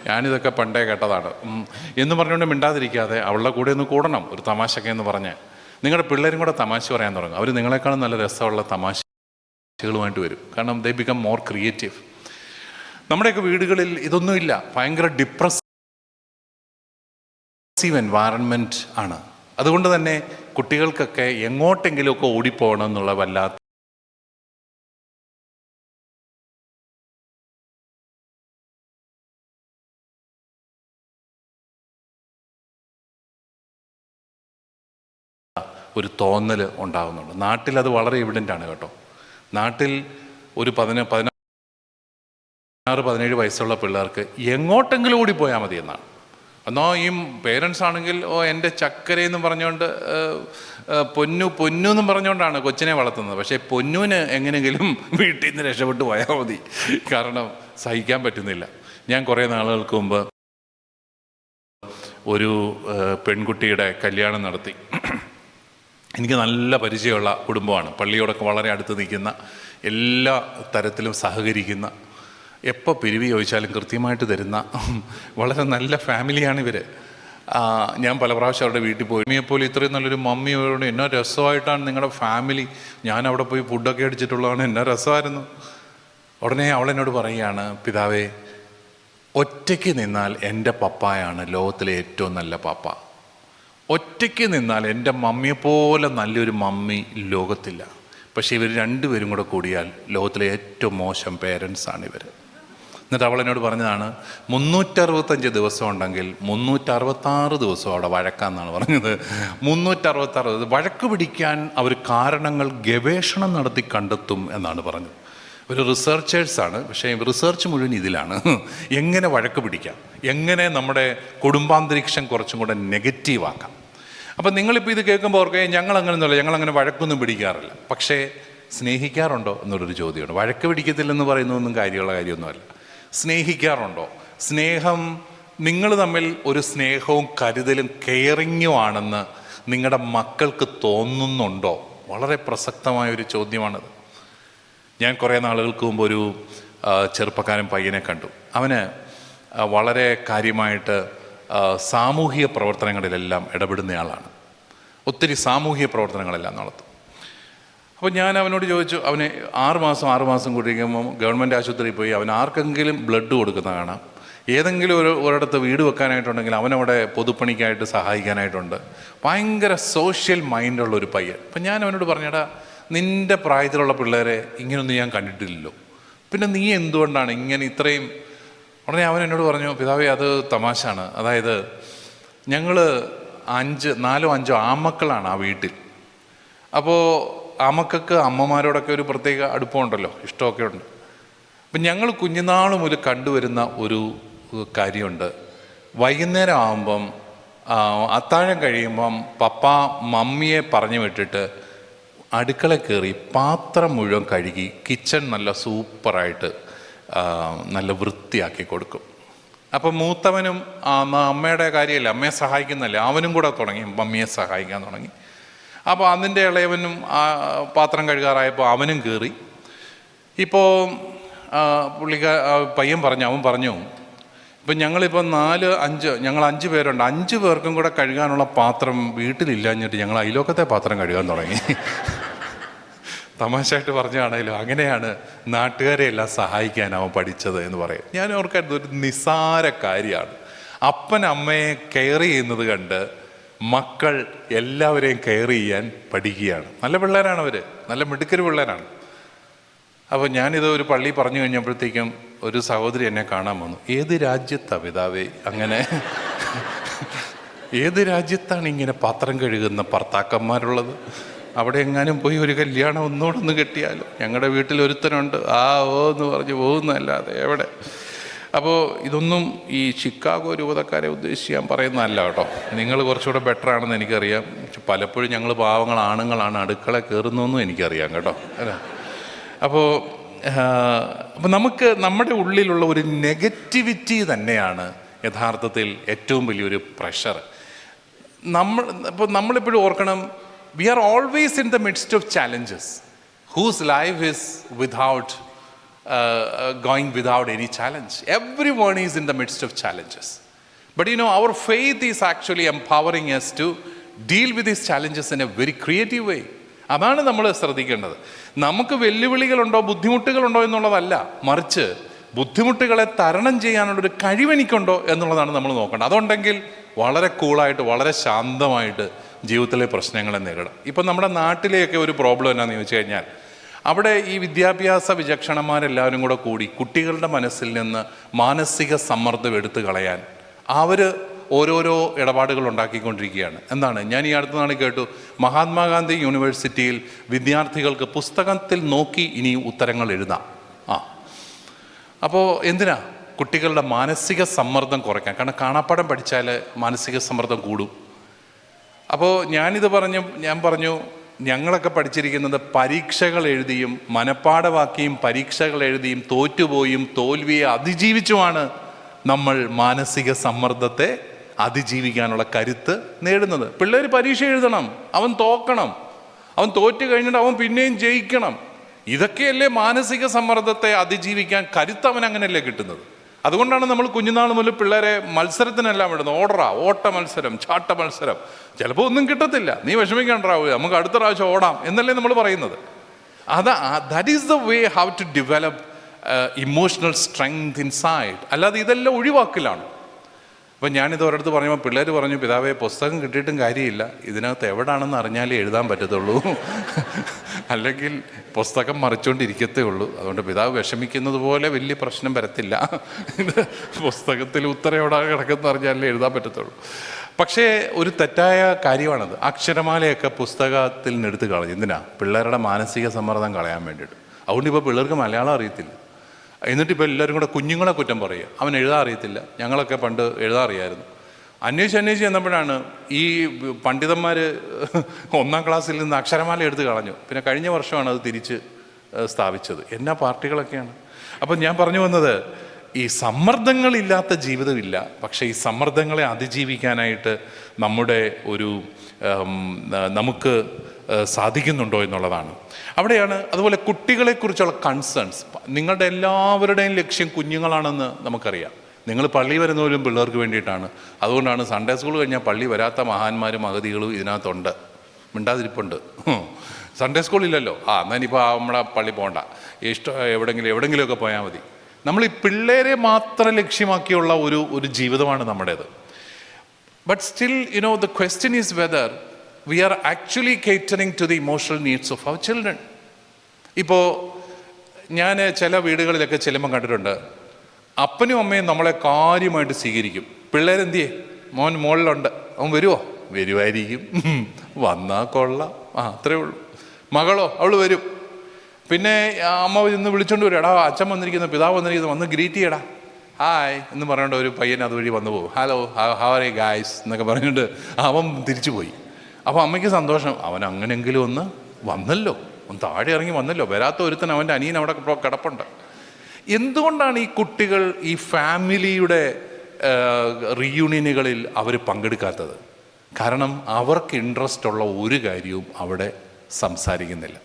ഞാനിതൊക്കെ പണ്ടേ കേട്ടതാണ് എന്ന് പറഞ്ഞുകൊണ്ട് മിണ്ടാതിരിക്കാതെ അവളുടെ കൂടെ ഒന്ന് കൂടണം ഒരു തമാശയൊക്കെ എന്ന് പറഞ്ഞ്. നിങ്ങളുടെ പിള്ളേരും കൂടെ തമാശ പറയാൻ തുടങ്ങും. അവർ നിങ്ങളെക്കാളും നല്ല രസമുള്ള തമാശകളുമായിട്ട് വരും. കാരണം ദേ ബിക്കം മോർ ക്രിയേറ്റീവ്. നമ്മുടെയൊക്കെ വീടുകളിൽ ഇതൊന്നുമില്ല. ഭയങ്കര ഡിപ്രസ് എൻവയറൺമെൻറ്റ് ആണ്. അതുകൊണ്ട് തന്നെ കുട്ടികൾക്കൊക്കെ എങ്ങോട്ടെങ്കിലുമൊക്കെ ഓടിപ്പോകണം എന്നുള്ള വല്ലാത്ത ഒരു തോന്നൽ ഉണ്ടാകുന്നുണ്ട്. നാട്ടിൽ അത് വളരെ എവിഡൻ്റ് ആണ് കേട്ടോ. നാട്ടിൽ ഒരു 16-17 വയസ്സുള്ള പിള്ളേർക്ക് എങ്ങോട്ടെങ്കിലും ഓടിപ്പോയാൽ മതി എന്നാണ്. എന്നാൽ ഈ പേരൻസ് ആണെങ്കിൽ എൻ്റെ ചക്കരയെന്നും പറഞ്ഞുകൊണ്ട് പൊന്നു എന്നും പറഞ്ഞുകൊണ്ടാണ് കൊച്ചിനെ വളർത്തുന്നത്. പക്ഷേ പൊന്നുവിന് എങ്ങനെയെങ്കിലും വീട്ടിൽ നിന്ന് രക്ഷപ്പെട്ടു പോയാൽ മതി, കാരണം സഹിക്കാൻ പറ്റുന്നില്ല. ഞാൻ കുറേ നാളുകൾക്ക് മുമ്പ് ഒരു പെൺകുട്ടിയുടെ കല്യാണം നടത്തി. എനിക്ക് നല്ല പരിചയമുള്ള കുടുംബമാണ്. പള്ളിയോടൊക്കെ വളരെ അടുത്ത് നിൽക്കുന്ന, എല്ലാ തരത്തിലും സഹകരിക്കുന്ന, എപ്പോൾ പിരിവ് ചോദിച്ചാലും കൃത്യമായിട്ട് തരുന്ന വളരെ നല്ല ഫാമിലിയാണ് ഇവർ. ഞാൻ പല പ്രാവശ്യം അവരുടെ വീട്ടിൽ പോയി. മമ്മിയെപ്പോലെ ഇത്രയും നല്ലൊരു മമ്മിയോട് എന്നോ രസമായിട്ടാണ് നിങ്ങളുടെ ഫാമിലി. ഞാൻ അവിടെ പോയി ഫുഡൊക്കെ അടിച്ചിട്ടുള്ളതാണ്, എന്നോ രസമായിരുന്നു. ഉടനെ അവളെന്നോട് പറയുകയാണ്, പിതാവേ, ഒറ്റയ്ക്ക് നിന്നാൽ എൻ്റെ പപ്പായാണ് ലോകത്തിലെ ഏറ്റവും നല്ല പപ്പ. ഒറ്റയ്ക്ക് നിന്നാൽ എൻ്റെ മമ്മിയെപ്പോലെ നല്ലൊരു മമ്മി ലോകത്തില്ല. പക്ഷേ ഇവർ രണ്ടുപേരും കൂടെ കൂടിയാൽ ലോകത്തിലെ ഏറ്റവും മോശം പേരൻസാണ് ഇവർ. എന്നിട്ട് അവളെന്നോട് പറഞ്ഞതാണ്, 365 ദിവസം ഉണ്ടെങ്കിൽ 366 ദിവസം അവിടെ വഴക്കാന്നാണ് പറഞ്ഞത്. 366 വഴക്ക് പിടിക്കാൻ അവർ കാരണങ്ങൾ ഗവേഷണം നടത്തി കണ്ടെത്തും എന്നാണ് പറഞ്ഞത്. ഒരു റിസർച്ചേഴ്സാണ്. പക്ഷേ റിസർച്ച് മുഴുവൻ ഇതിലാണ്. എങ്ങനെ വഴക്ക് പിടിക്കാം, എങ്ങനെ നമ്മുടെ കുടുംബാന്തരീക്ഷം കുറച്ചും കൂടെ നെഗറ്റീവാക്കാം. അപ്പം നിങ്ങളിപ്പോൾ ഇത് കേൾക്കുമ്പോൾ ഓർക്കുക, ഞങ്ങളങ്ങനെയൊന്നുമല്ല, ഞങ്ങളങ്ങനെ വഴക്കൊന്നും പിടിക്കാറില്ല. പക്ഷേ സ്നേഹിക്കാറുണ്ടോ എന്നുള്ളൊരു ചോദ്യമാണ്. വഴക്ക് പിടിക്കത്തില്ലെന്ന് പറയുന്നതൊന്നും കാര്യമൊന്നുമല്ല. സ്നേഹിക്കാറുണ്ടോ? സ്നേഹം, നിങ്ങൾ തമ്മിൽ ഒരു സ്നേഹവും കരുതലും കെയറിങ്ങും ആണെന്ന് നിങ്ങളുടെ മക്കൾക്ക് തോന്നുന്നുണ്ടോ? വളരെ പ്രസക്തമായൊരു ചോദ്യമാണത്. ഞാൻ കുറേ നാളുകൾക്ക് മുമ്പ് ഒരു ചെറുപ്പക്കാരൻ പയ്യനെ കണ്ടു. അവന് വളരെ കാര്യമായിട്ട് സാമൂഹിക പ്രവർത്തനങ്ങളിലെല്ലാം ഇടപെടുന്നയാളാണ്. ഒത്തിരി സാമൂഹിക പ്രവർത്തനങ്ങളെല്ലാം നടത്തും. അപ്പോൾ ഞാൻ അവനോട് ചോദിച്ചു, അവന് 6 മാസം കൂടിയിരിക്കുമ്പോൾ ഗവൺമെൻറ് ആശുപത്രിയിൽ പോയി അവൻ ആർക്കെങ്കിലും ബ്ലഡ് കൊടുക്കുന്ന കാണാം. ഏതെങ്കിലും ഒരിടത്ത് വീട് വെക്കാനായിട്ടുണ്ടെങ്കിൽ അവനവിടെ പൊതുപ്പണിക്കായിട്ട് സഹായിക്കാനായിട്ടുണ്ട്. ഭയങ്കര സോഷ്യൽ മൈൻഡുള്ളൊരു പയ്യൻ. അപ്പം ഞാൻ അവനോട് പറഞ്ഞടാ, നിൻ്റെ പ്രായത്തിലുള്ള പിള്ളേരെ ഇങ്ങനൊന്നും ഞാൻ കണ്ടിട്ടില്ലല്ലോ, പിന്നെ നീ എന്തുകൊണ്ടാണ് ഇങ്ങനെ ഇത്രയും? ഉടനെ അവൻ എന്നോട് പറഞ്ഞു, പിതാവേ, അത് തമാശാണ്. അതായത് ഞങ്ങൾ 4-5 ആമക്കളാണ് ആ വീട്ടിൽ. അപ്പോൾ ആമക്കൾക്ക് അമ്മമാരോടൊക്കെ ഒരു പ്രത്യേക അടുപ്പമുണ്ടല്ലോ, ഇഷ്ടമൊക്കെ ഉണ്ട്. അപ്പം ഞങ്ങൾ കുഞ്ഞുനാൾ മുതൽ കണ്ടുവരുന്ന ഒരു കാര്യമുണ്ട്. വൈകുന്നേരം ആകുമ്പം അത്താഴം കഴിയുമ്പം പപ്പ മമ്മിയെ പറഞ്ഞു വിട്ടിട്ട് അടുക്കള കയറി പാത്രം മുഴുവൻ കഴുകി കിച്ചൺ നല്ല സൂപ്പറായിട്ട് നല്ല വൃത്തിയാക്കി കൊടുക്കും. അപ്പം മൂത്തവനും അമ്മയുടെ കാര്യമല്ല, അമ്മയെ സഹായിക്കുന്നല്ലേ, അവനും കൂടെ തുടങ്ങി മമ്മിയെ സഹായിക്കാൻ തുടങ്ങി. അപ്പോൾ അതിൻ്റെ ഇളയവനും പാത്രം കഴുകാറായപ്പോൾ അവനും കയറി. ഇപ്പോൾ പയ്യൻ അവൻ പറഞ്ഞു, ഇപ്പം ഞങ്ങളിപ്പോൾ 5 പേരുണ്ട്, 5 പേർക്കും കൂടെ കഴുകാനുള്ള പാത്രം വീട്ടിലില്ലാഞ്ഞിട്ട് ഞങ്ങൾ അയലോക്കത്തെ പാത്രം കഴുകാൻ തുടങ്ങി. തമാശയായിട്ട് പറഞ്ഞാണേലും അങ്ങനെയാണ് നാട്ടുകാരെ എല്ലാം സഹായിക്കാൻ അവൻ പഠിച്ചത് എന്ന് പറയും. ഞാൻ ഓർക്കായിരുന്നു, ഒരു നിസ്സാര കാര്യമാണ്. അപ്പൻ അമ്മയെ കെയർ ചെയ്യുന്നത് കണ്ട് മക്കൾ എല്ലാവരെയും കെയർ ചെയ്യാൻ പഠിക്കുകയാണ്. നല്ല പിള്ളേരാണ് അവർ, നല്ല മിടുക്കര് പിള്ളേരാണ്. അപ്പോൾ ഞാനിത് ഒരു പള്ളി പറഞ്ഞു കഴിഞ്ഞപ്പോഴത്തേക്കും ഒരു സഹോദരി എന്നെ കാണാൻ വന്നു. ഏത് രാജ്യത്താണ് പിതാവേ അങ്ങനെ? ഏത് രാജ്യത്താണ് ഇങ്ങനെ പാത്രം കഴുകുന്ന ഭർത്താക്കന്മാരുള്ളത്? അവിടെ എങ്ങാനും പോയി ഒരു കല്യാണം ഒന്നുകൂടെ കെട്ടിയാലും. ഞങ്ങളുടെ വീട്ടിൽ ഒരുത്തനുണ്ട്, എന്ന് പറഞ്ഞ് പോകുന്നതല്ലാതെ എവിടെ. അപ്പോൾ ഇതൊന്നും ഈ ചിക്കാഗോ രൂപതക്കാരെ ഉദ്ദേശിച്ച് ഞാൻ പറയുന്നതല്ല കേട്ടോ. നിങ്ങൾ കുറച്ചുകൂടെ ബെറ്റർ ആണെന്ന് എനിക്കറിയാം. പലപ്പോഴും ഞങ്ങൾ പാവങ്ങൾ ആണുങ്ങളാണ് അടുക്കള കയറുന്നതെന്നും എനിക്കറിയാം കേട്ടോ, അല്ല. അപ്പോൾ നമുക്ക് നമ്മുടെ ഉള്ളിലുള്ള ഒരു നെഗറ്റിവിറ്റി തന്നെയാണ് യഥാർത്ഥത്തിൽ ഏറ്റവും വലിയൊരു പ്രഷർ. നമ്മളിപ്പോഴും ഓർക്കണം, we are always in the midst of challenges. Whose life is going without any challenge? Everyone is in the midst of challenges. But our faith is actually empowering us to deal with these challenges in a very creative way. അതാണ് നമ്മൾ ശ്രദ്ധിക്കേണ്ടത്. നമുക്ക് വെല്ലുവിളികളുണ്ടോ ബുദ്ധിമുട്ടുകളുണ്ടോ എന്നുള്ളതല്ല, മറിച്ച് ബുദ്ധിമുട്ടുകളെ തരണം ചെയ്യാനുള്ളൊരു കഴിവെനിക്കുണ്ടോ എന്നുള്ളതാണ് നമ്മൾ നോക്കേണ്ടത്. അതുണ്ടെങ്കിൽ വളരെ കൂളായിട്ട് വളരെ ശാന്തമായിട്ട് ജീവിതത്തിലെ പ്രശ്നങ്ങളെ നേരിടാം. ഇപ്പം നമ്മുടെ നാട്ടിലെയൊക്കെ ഒരു പ്രോബ്ലം എന്നാന്ന് ചോദിച്ചു കഴിഞ്ഞാൽ, അവിടെ ഈ വിദ്യാഭ്യാസ വിചക്ഷണന്മാരെല്ലാവരും കൂടെ കൂടി കുട്ടികളുടെ മനസ്സിൽ നിന്ന് മാനസിക സമ്മർദ്ദം എടുത്തു കളയാൻ അവർ ഓരോരോ ഇടപാടുകൾ ഉണ്ടാക്കിക്കൊണ്ടിരിക്കുകയാണ്. എന്താണ്, ഞാൻ ഈ അടുത്ത നാളിൽ കേട്ടു, മഹാത്മാഗാന്ധി യൂണിവേഴ്സിറ്റിയിൽ വിദ്യാർത്ഥികൾക്ക് പുസ്തകത്തിൽ നോക്കി ഇനി ഉത്തരങ്ങൾ എഴുതാം. അപ്പോൾ എന്തിനാ? കുട്ടികളുടെ മാനസിക സമ്മർദ്ദം കുറയ്ക്കാൻ. കാരണം കാണാപ്പാഠം പഠിച്ചാൽ മാനസിക സമ്മർദ്ദം കൂടും. അപ്പോൾ ഞാൻ പറഞ്ഞു ഞങ്ങളൊക്കെ പഠിച്ചിരിക്കുന്നത് പരീക്ഷകൾ എഴുതിയും മനപ്പാഠമാക്കിയും പരീക്ഷകൾ എഴുതിയും തോറ്റുപോയും തോൽവിയെ അതിജീവിച്ചുമാണ് നമ്മൾ മാനസിക സമ്മർദ്ദത്തെ അതിജീവിക്കാനുള്ള കരുത്ത് നേടുന്നത്. പിള്ളേർ പരീക്ഷ എഴുതണം, അവൻ തോക്കണം, അവൻ തോറ്റു കഴിഞ്ഞിട്ട് അവൻ പിന്നെയും ജയിക്കണം. ഇതൊക്കെയല്ലേ മാനസിക സമ്മർദ്ദത്തെ അതിജീവിക്കാൻ കരുത്ത് അവൻ അങ്ങനെയല്ലേ കിട്ടുന്നത്. അതുകൊണ്ടാണ് നമ്മൾ കുഞ്ഞുനാൾ മുതൽ പിള്ളേരെ മത്സരത്തിനെല്ലാം വിടുന്നത്. ഓട്ട മത്സരം, ചാട്ട മത്സരം. ചിലപ്പോൾ ഒന്നും കിട്ടത്തില്ല, നീ വിഷമിക്കാണ്ടാവുക, നമുക്ക് അടുത്ത പ്രാവശ്യം ഓടാം എന്നല്ലേ നമ്മൾ പറയുന്നത്. That is the way how to develop emotional strength inside. അല്ലാതെ ഇതെല്ലാം ഒഴിവാക്കലാണ്. അപ്പം ഞാനിത് ഒരിടത്ത് പറഞ്ഞപ്പോൾ പിള്ളേർ പറഞ്ഞു, പിതാവേ പുസ്തകം കിട്ടിയിട്ടും കാര്യമില്ല, ഇതിനകത്ത് എവിടാണെന്ന് അറിഞ്ഞാലേ എഴുതാൻ പറ്റത്തുള്ളൂ, അല്ലെങ്കിൽ പുസ്തകം മറിച്ചുകൊണ്ടിരിക്കത്തേ ഉള്ളൂ. അതുകൊണ്ട് പിതാവ് വിഷമിക്കുന്നത് പോലെ വലിയ പ്രശ്നം വരത്തില്ല, പുസ്തകത്തിൽ ഉത്തരം എവിടെ കിടക്കുന്ന അറിഞ്ഞാലേ എഴുതാൻ പറ്റത്തുള്ളൂ. പക്ഷേ ഒരു തെറ്റായ കാര്യമാണത്. അക്ഷരമാലയൊക്കെ പുസ്തകത്തിൽ നിന്ന് എടുത്ത് കളഞ്ഞു. എന്തിനാ? പിള്ളേരുടെ മാനസിക സമ്മർദ്ദം കളയാൻ വേണ്ടിയിട്ട്. അതുകൊണ്ട് ഇപ്പോൾ പിള്ളേർക്ക് മലയാളം അറിയത്തില്ല. എന്നിട്ടിപ്പോൾ എല്ലാവരും കൂടെ കുഞ്ഞുങ്ങളെ കുറ്റം പറയുക, അവൻ എഴുതാൻ അറിയത്തില്ല. ഞങ്ങളൊക്കെ പണ്ട് എഴുതാൻ അറിയായിരുന്നു. അന്വേഷിച്ച് ചെന്നപ്പോഴാണ് ഈ പണ്ഡിതന്മാർ 1ാം ക്ലാസ്സിൽ നിന്ന് അക്ഷരമാല എടുത്ത് കളഞ്ഞു. പിന്നെ കഴിഞ്ഞ വർഷമാണ് അത് തിരിച്ച് സ്ഥാപിച്ചത്. എന്നാ പാർട്ടികളൊക്കെയാണ്. അപ്പം ഞാൻ പറഞ്ഞു വന്നത്, ഈ സമ്മർദ്ദങ്ങളില്ലാത്ത ജീവിതമില്ല. പക്ഷേ ഈ സമ്മർദ്ദങ്ങളെ അതിജീവിക്കാനായിട്ട് നമുക്ക് സാധിക്കുന്നുണ്ടോ എന്നുള്ളതാണ്. അവിടെയാണ്. അതുപോലെ കുട്ടികളെക്കുറിച്ചുള്ള കൺസേൺസ്. നിങ്ങളുടെ എല്ലാവരുടെയും ലക്ഷ്യം കുഞ്ഞുങ്ങളാണെന്ന് നമുക്കറിയാം. നിങ്ങൾ പള്ളി വരുന്നവരും പിള്ളേർക്ക് വേണ്ടിയിട്ടാണ്. അതുകൊണ്ടാണ് സൺഡേ സ്കൂൾ കഴിഞ്ഞാൽ പള്ളി വരാത്ത മഹാന്മാരും അഗതികളും ഇതിനകത്തുണ്ട്, മിണ്ടാതിരിപ്പുണ്ട്. സൺഡേ സ്കൂളില്ലല്ലോ, എന്നാലിപ്പോൾ നമ്മുടെ പള്ളി പോകണ്ട, ഇഷ്ടം എവിടെങ്കിലുമൊക്കെ പോയാൽ മതി. നമ്മൾ ഈ പിള്ളേരെ മാത്രം ലക്ഷ്യമാക്കിയുള്ള ഒരു ജീവിതമാണ് നമ്മുടേത്. But still the question is whether we are actually catering to the emotional needs of our children. ഇപ്പോൾ ഞാൻ ചില വീടുകളിലൊക്കെ ചെല്ലുമ്പോൾ കണ്ടിട്ടുണ്ട്, അപ്പനും അമ്മയും നമ്മളെ കാര്യമായിട്ട് സ്വീകരിക്കും. പിള്ളേരെന്തിയേ? മോൻ മുകളിലുണ്ട്, അവൻ വരുമോ? വരുമായിരിക്കും, വന്നാൽ കൊള്ളാം, അത്രേ ഉള്ളൂ. മകളോ? അവൾ വരും. പിന്നെ അമ്മ ഇന്ന് വിളിച്ചോണ്ട് വരും, എടാ അച്ഛൻ വന്നിരിക്കുന്നു, പിതാവ് വന്നിരിക്കുന്നു, വന്ന് ഗ്രീറ്റ് ചെയ്യടാ, ഹായ് എന്ന് പറഞ്ഞുകൊണ്ട് ഒരു പയ്യൻ അതുവഴി വന്നു പോകും. Hello, how are you guys എന്നൊക്കെ പറഞ്ഞുകൊണ്ട് അവൻ തിരിച്ചു പോയി. അപ്പോൾ അമ്മയ്ക്ക് സന്തോഷം, അവൻ അങ്ങനെയെങ്കിലും ഒന്ന് വന്നല്ലോ, ഒന്ന് താഴെ ഇറങ്ങി വന്നല്ലോ. വരാത്ത ഒരുത്തൻ അവൻ്റെ അനിയൻ അവിടെ കിടപ്പുണ്ട്. എന്തുകൊണ്ടാണ് ഈ കുട്ടികൾ ഈ ഫാമിലിയുടെ റീയൂണിയനുകളിൽ അവർ പങ്കെടുക്കാത്തത്? കാരണം അവർക്ക് ഇൻട്രസ്റ്റ് ഉള്ള ഒരു കാര്യവും അവിടെ സംസാരിക്കുന്നില്ല.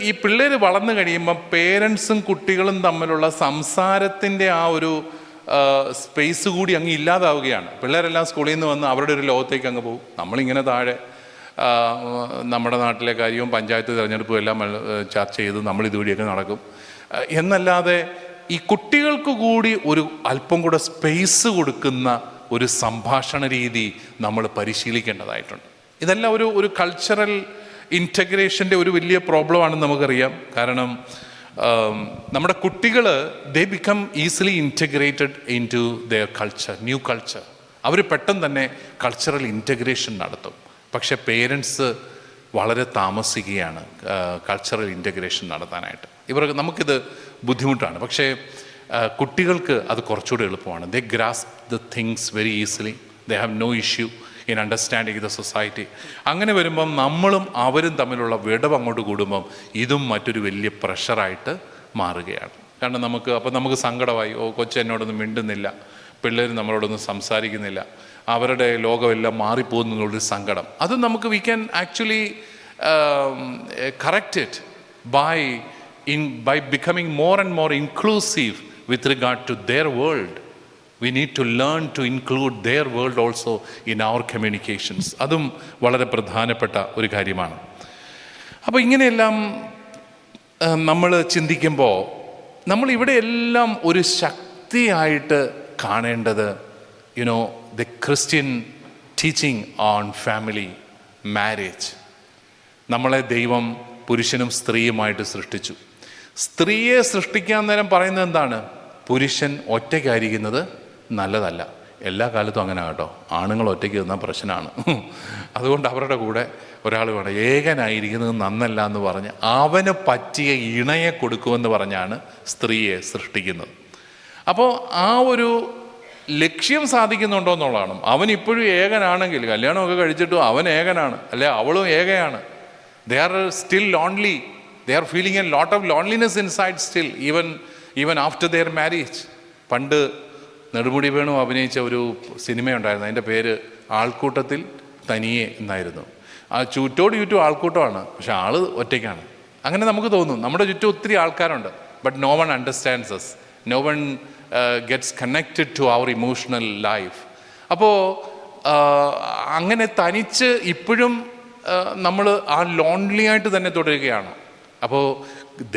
ഈ പിള്ളേർ വളർന്നു കഴിയുമ്പം പേരൻസും കുട്ടികളും തമ്മിലുള്ള സംസാരത്തിൻ്റെ ആ ഒരു സ്പേസ് കൂടി അങ്ങ് ഇല്ലാതാവുകയാണ്. പിള്ളേരെല്ലാം സ്കൂളിൽ നിന്ന് വന്ന് അവരുടെ ഒരു ലോകത്തേക്ക് അങ്ങ് പോകും. നമ്മളിങ്ങനെ താഴെ നമ്മുടെ നാട്ടിലെ കാര്യവും പഞ്ചായത്ത് തിരഞ്ഞെടുപ്പും എല്ലാം ചർച്ച ചെയ്ത് നമ്മൾ ഇതുവഴിയൊക്കെ നടക്കും എന്നല്ലാതെ ഈ കുട്ടികൾക്ക് കൂടി ഒരു അല്പം കൂടെ സ്പേസ് കൊടുക്കുന്ന ഒരു സംഭാഷണ രീതി നമ്മൾ പരിശീലിക്കേണ്ടതായിട്ടുണ്ട്. ഇതെല്ലാം ഒരു കൾച്ചറൽ ഇൻറ്റഗ്രേഷൻ്റെ ഒരു വലിയ പ്രോബ്ലമാണെന്ന് നമുക്കറിയാം. കാരണം നമ്മുടെ കുട്ടികൾ they become easily integrated in to their culture, new culture. അവർ പെട്ടെന്ന് തന്നെ കൾച്ചറൽ ഇൻറ്റഗ്രേഷൻ നടത്തും. പക്ഷേ പേരൻസ് വളരെ താമസിക്കുകയാണ് കൾച്ചറൽ ഇൻറ്റഗ്രേഷൻ നടത്താനായിട്ട്. നമുക്കിത് ബുദ്ധിമുട്ടാണ്. പക്ഷേ കുട്ടികൾക്ക് അത് കുറച്ചുകൂടി എളുപ്പമാണ്. They grasp the things very easily, they have no issue in understanding the society. അങ്ങനെ വരുമ്പം നമ്മളും അവരും തമ്മിലുള്ള വിടവ് അങ്ങോട്ട് കൂടുമ്പം ഇതും മറ്റൊരു വലിയ പ്രഷറായിട്ട് മാറുകയാണ്. കാരണം നമുക്ക് സങ്കടമായി, കൊച്ചു എന്നോടൊന്നും മിണ്ടുന്നില്ല, പിള്ളേർ നമ്മളോടൊന്നും സംസാരിക്കുന്നില്ല, അവരുടെ ലോകമെല്ലാം മാറിപ്പോകുന്നു എന്നുള്ളൊരു സങ്കടം. അത് നമുക്ക് we can actually correct it by becoming more and more inclusive with regard to their world. We need to learn to include their world also in our communications. അതും വളരെ പ്രധാനപ്പെട്ട ഒരു കാര്യമാണ്. അപ്പോൾ ഇങ്ങനെയെല്ലാം നമ്മൾ ചിന്തിക്കുമ്പോൾ നമ്മളിവിടെ എല്ലാം ഒരു ശക്തിയായിട്ട് കാണേണ്ടത് the Christian teaching on family marriage. നമ്മളെ ദൈവം പുരുഷനും സ്ത്രീയുമായിട്ട് സൃഷ്ടിച്ചു. സ്ത്രീയെ സൃഷ്ടിക്കാൻ നേരം പറയുന്നത് എന്താണ്? പുരുഷൻ ഒറ്റയ്ക്കായിരിക്കുന്നത് നല്ലതല്ല. എല്ലാ കാലത്തും അങ്ങനെ കേട്ടോ. ആണുങ്ങൾ ഒറ്റയ്ക്ക് നിന്നാൽ പ്രശ്നമാണ്. അതുകൊണ്ട് അവരുടെ കൂടെ ഒരാൾ വേണം. ഏകനായിരിക്കുന്നത് നന്നല്ല എന്ന് പറഞ്ഞ് അവന് പറ്റിയ ഇണയെ കൊടുക്കുമെന്ന് പറഞ്ഞാണ് സ്ത്രീയെ സൃഷ്ടിക്കുന്നത്. അപ്പോൾ ആ ഒരു ലക്ഷ്യം സാധിക്കുന്നുണ്ടോ എന്നുള്ളതാണ്. അവൻ ഇപ്പോഴും ഏകനാണെങ്കിൽ, കല്യാണമൊക്കെ കഴിച്ചിട്ടും അവൻ ഏകനാണ്, അല്ലെ അവളും ഏകയാണ്. They are still lonely. They are feeling a lot of loneliness inside still, even after their marriage. പണ്ട് നെടുമുടി വേണു അഭിനയിച്ച ഒരു സിനിമയുണ്ടായിരുന്നു. അതിൻ്റെ പേര് ആൾക്കൂട്ടത്തിൽ തനിയെ എന്നായിരുന്നു. ആ ചുറ്റോട് ചുറ്റും ആൾക്കൂട്ടമാണ്, പക്ഷെ ആള് ഒറ്റയ്ക്കാണ്. അങ്ങനെ നമുക്ക് തോന്നും. നമ്മുടെ ചുറ്റും ഒത്തിരി ആൾക്കാരുണ്ട്, but no one understands us. No one gets connected to our emotional life. അപ്പോൾ അങ്ങനെ തനിച്ച് ഇപ്പോഴും നമ്മൾ ആ ലോൺലി ആയിട്ട് തന്നെ തുടരുകയാണ്. അപ്പോൾ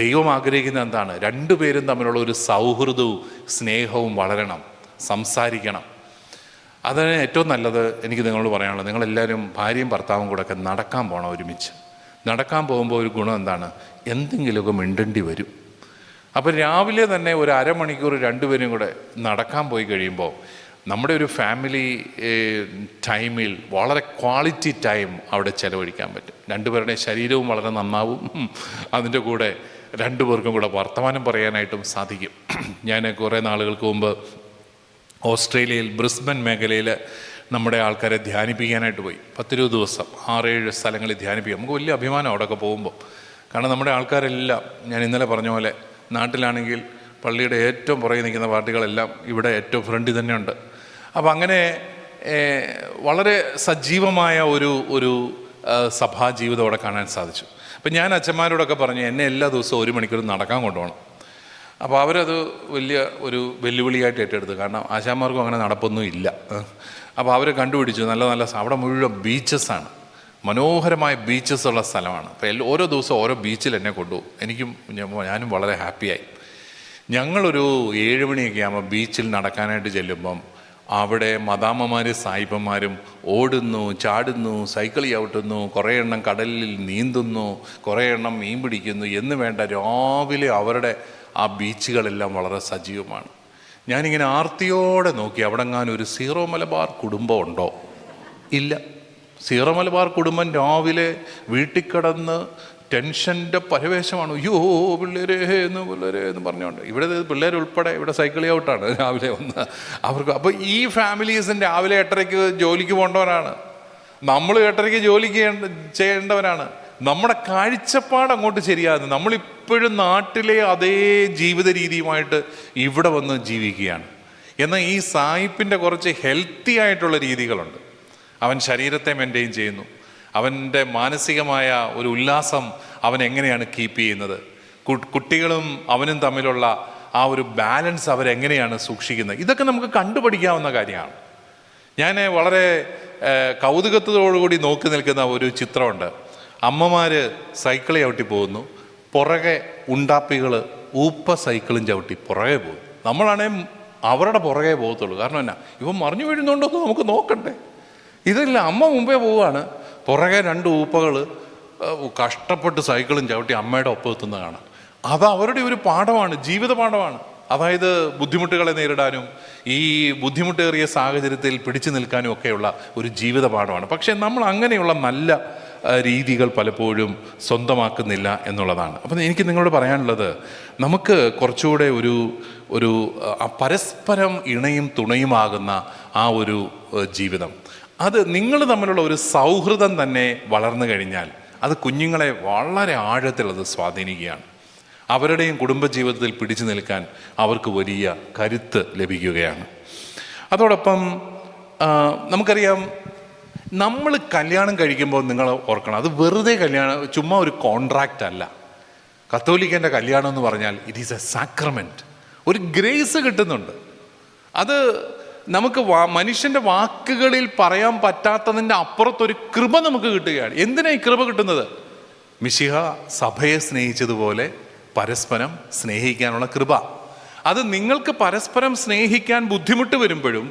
ദൈവം ആഗ്രഹിക്കുന്നത് എന്താണ്? രണ്ടുപേരും തമ്മിലുള്ള ഒരു സൗഹൃദവും സ്നേഹവും വളരണം, സംസാരിക്കണം. അതിന് ഏറ്റവും നല്ലത് എനിക്ക് നിങ്ങളോട് പറയാനുള്ളത്, നിങ്ങളെല്ലാവരും ഭാര്യയും ഭർത്താവും കൂടെ ഒക്കെ നടക്കാൻ പോകണം ഒരുമിച്ച്. നടക്കാൻ പോകുമ്പോൾ ഒരു ഗുണം എന്താണ്? എന്തെങ്കിലുമൊക്കെ മിണ്ടേണ്ടി വരും. അപ്പോൾ രാവിലെ തന്നെ ഒരു അരമണിക്കൂർ രണ്ടുപേരും കൂടെ നടക്കാൻ പോയി കഴിയുമ്പോൾ നമ്മുടെ ഒരു ഫാമിലി ടൈമിൽ വളരെ ക്വാളിറ്റി ടൈം അവിടെ ചിലവഴിക്കാൻ പറ്റും. രണ്ടുപേരുടെ ശരീരവും വളരെ നന്നാവും. അതിൻ്റെ കൂടെ രണ്ടുപേർക്കും കൂടെ വർത്തമാനം പറയാനായിട്ടും സാധിക്കും. ഞാൻ കുറേ നാളുകൾക്ക് മുമ്പ് ഓസ്ട്രേലിയയിൽ ബ്രിസ്ബൻ മേഖലയിൽ നമ്മുടെ ആൾക്കാരെ ധ്യാനിപ്പിക്കാനായിട്ട് പോയി. 10-20 ദിവസം 6-7 സ്ഥലങ്ങളിൽ ധ്യാനിപ്പിക്കാം. നമുക്ക് വലിയ അഭിമാനം അവിടെയൊക്കെ പോകുമ്പോൾ. കാരണം നമ്മുടെ ആൾക്കാരെല്ലാം, ഞാൻ ഇന്നലെ പറഞ്ഞ പോലെ, നാട്ടിലാണെങ്കിൽ പള്ളിയുടെ ഏറ്റവും പുറകെ നിൽക്കുന്ന പാർട്ടികളെല്ലാം ഇവിടെ ഏറ്റവും ഫ്രണ്ടിൽ തന്നെയുണ്ട്. അപ്പം അങ്ങനെ വളരെ സജീവമായ ഒരു സഭാജീവിതം അവിടെ കാണാൻ സാധിച്ചു. അപ്പം ഞാൻ അച്ഛന്മാരോടൊക്കെ പറഞ്ഞു, എന്നെ എല്ലാ ദിവസവും 1 മണിക്കൂർ നടക്കാൻ കൊണ്ടുപോകണം. അപ്പോൾ അവരത് വലിയ ഒരു വെല്ലുവിളിയായിട്ട് ഏറ്റെടുത്തു. കാരണം ആശാന്മാർക്കും അങ്ങനെ നടപ്പൊന്നും ഇല്ല. അപ്പോൾ അവർ കണ്ടുപിടിച്ചു നല്ല അവിടെ മുഴുവൻ ബീച്ചസാണ്, മനോഹരമായ ബീച്ചസ് ഉള്ള സ്ഥലമാണ്. അപ്പോൾ ഓരോ ദിവസവും ഓരോ ബീച്ചിൽ എന്നെ കൊണ്ടുപോകും. ഞാനും വളരെ ഹാപ്പിയായി. ഞങ്ങളൊരു 7 മണിയൊക്കെ ആകുമ്പോൾ ബീച്ചിൽ നടക്കാനായിട്ട് ചെല്ലുമ്പം അവിടെ മദാമ്മമാരും സായിപ്പന്മാരും ഓടുന്നു, ചാടുന്നു, സൈക്കിൾ ചവിട്ടുന്നു, കുറേ എണ്ണം കടലിൽ നീന്തുന്നു, കുറേ എണ്ണം മീൻ പിടിക്കുന്നു എന്ന് വേണ്ട. രാവിലെ അവരുടെ ആ ബീച്ചുകളെല്ലാം വളരെ സജീവമാണ്. ഞാനിങ്ങനെ ആർത്തിയോടെ നോക്കി, അവിടെങ്ങാനും ഒരു സീറോ മലബാർ കുടുംബം ഉണ്ടോ? ഇല്ല. സീറോ മലബാർ കുടുംബം രാവിലെ വീട്ടിൽ കിടന്ന് ടെൻഷൻ്റെ പരവേശമാണ്. അയ്യോ പിള്ളേരെ എന്ന് പറഞ്ഞുകൊണ്ട്. ഇവിടെ പിള്ളേരുൾപ്പെടെ ഇവിടെ സൈക്കിൾ ഔട്ടാണ് രാവിലെ വന്ന് അവർക്ക്. അപ്പോൾ ഈ ഫാമിലീസിന് രാവിലെ 8:30 ജോലിക്ക് പോകേണ്ടവരാണ്. നമ്മൾ 8:30 ജോലിക്ക് ചെയ്യേണ്ടവരാണ്. നമ്മുടെ കാഴ്ചപ്പാട് അങ്ങോട്ട് ശരിയാകുന്നു. നമ്മളിപ്പോഴും നാട്ടിലെ അതേ ജീവിത രീതിയുമായിട്ട് ഇവിടെ വന്ന് ജീവിക്കുകയാണ്. എന്നാൽ ഈ സായിപ്പിൻ്റെ കുറച്ച് ഹെൽത്തി ആയിട്ടുള്ള രീതികളുണ്ട്. അവൻ ശരീരത്തെ മെയിൻറ്റെയിൻ ചെയ്യുന്നു. അവൻ്റെ മാനസികമായ ഒരു ഉല്ലാസം അവൻ എങ്ങനെയാണ് കീപ്പ് ചെയ്യുന്നത്? കുട്ടികളും അവനും തമ്മിലുള്ള ആ ഒരു ബാലൻസ് അവരെങ്ങനെയാണ് സൂക്ഷിക്കുന്നത്? ഇതൊക്കെ നമുക്ക് കണ്ടുപഠിക്കാവുന്ന കാര്യമാണ്. ഞാൻ വളരെ കൗതുകത്തോടുകൂടി നോക്കി നിൽക്കുന്ന ഒരു ചിത്രമുണ്ട്. അമ്മമാർ സൈക്കിൾ ചവിട്ടി പോകുന്നു, പുറകെ ഉണ്ടാപ്പികൾ സൈക്കിളും ചവിട്ടി പുറകെ പോകും. നമ്മളാണെങ്കിൽ അവരുടെ പുറകെ പോകത്തുള്ളൂ. കാരണം എന്നാ, ഇവൻ മറിഞ്ഞു വീഴുന്നുണ്ടോ എന്ന് നമുക്ക് നോക്കണ്ടേ? ഇതില്ല, അമ്മ മുമ്പേ പോവുകയാണ്, പുറകെ 2 ഊപ്പകൾ കഷ്ടപ്പെട്ട് സൈക്കിളും ചവിട്ടി അമ്മയുടെ ഒപ്പം എത്തുന്നത് കാണാം. അത് അവരുടെ ഒരു പാഠമാണ്, ജീവിത പാഠമാണ്. അതായത് ബുദ്ധിമുട്ടുകളെ നേരിടാനും ഈ ബുദ്ധിമുട്ടേറിയ സാഹചര്യത്തിൽ പിടിച്ചു നിൽക്കാനും ഒക്കെയുള്ള ഒരു ജീവിത പാഠമാണ്. പക്ഷേ നമ്മൾ അങ്ങനെയുള്ള നല്ല രീതികൾ പലപ്പോഴും സ്വന്തമാക്കുന്നില്ല എന്നുള്ളതാണ്. അപ്പം എനിക്ക് നിങ്ങളോട് പറയാനുള്ളത്, നമുക്ക് കുറച്ചുകൂടെ ഒരു പരസ്പരം ഇണയും തുണയുമാകുന്ന ആ ഒരു ജീവിതം, അത് നിങ്ങൾ തമ്മിലുള്ള ഒരു സൗഹൃദം തന്നെ വളർന്നു കഴിഞ്ഞാൽ അത് കുഞ്ഞുങ്ങളെ വളരെ ആഴത്തിൽ അത് സ്വാധീനിക്കുകയാണ്. അവരുടെയും കുടുംബജീവിതത്തിൽ പിടിച്ചു നിൽക്കാൻ അവർക്ക് വലിയ കരുത്ത് ലഭിക്കുകയാണ്. അതോടൊപ്പം നമുക്കറിയാം, നമ്മൾ കല്യാണം കഴിക്കുമ്പോൾ നിങ്ങൾ ഓർക്കണം, അത് വെറുതെ കല്യാണം, ചുമ്മാ ഒരു കോൺട്രാക്റ്റ് അല്ല. കത്തോലിക്കൻ്റെ കല്യാണം എന്ന് പറഞ്ഞാൽ ഇറ്റ് ഈസ് എ സാക്രമെൻറ്റ്. ഒരു ഗ്രേസ് കിട്ടുന്നുണ്ട്. അത് നമുക്ക് മനുഷ്യൻ്റെ വാക്കുകളിൽ പറയാൻ പറ്റാത്തതിൻ്റെ അപ്പുറത്തൊരു കൃപ നമുക്ക് കിട്ടുകയാണ്. എന്തിനാ ഈ കൃപ കിട്ടുന്നത്? മിശിഹ സഭയെ സ്നേഹിച്ചതുപോലെ പരസ്പരം സ്നേഹിക്കാനുള്ള കൃപ. അത് നിങ്ങൾക്ക് പരസ്പരം സ്നേഹിക്കാൻ ബുദ്ധിമുട്ട് വരുമ്പോഴും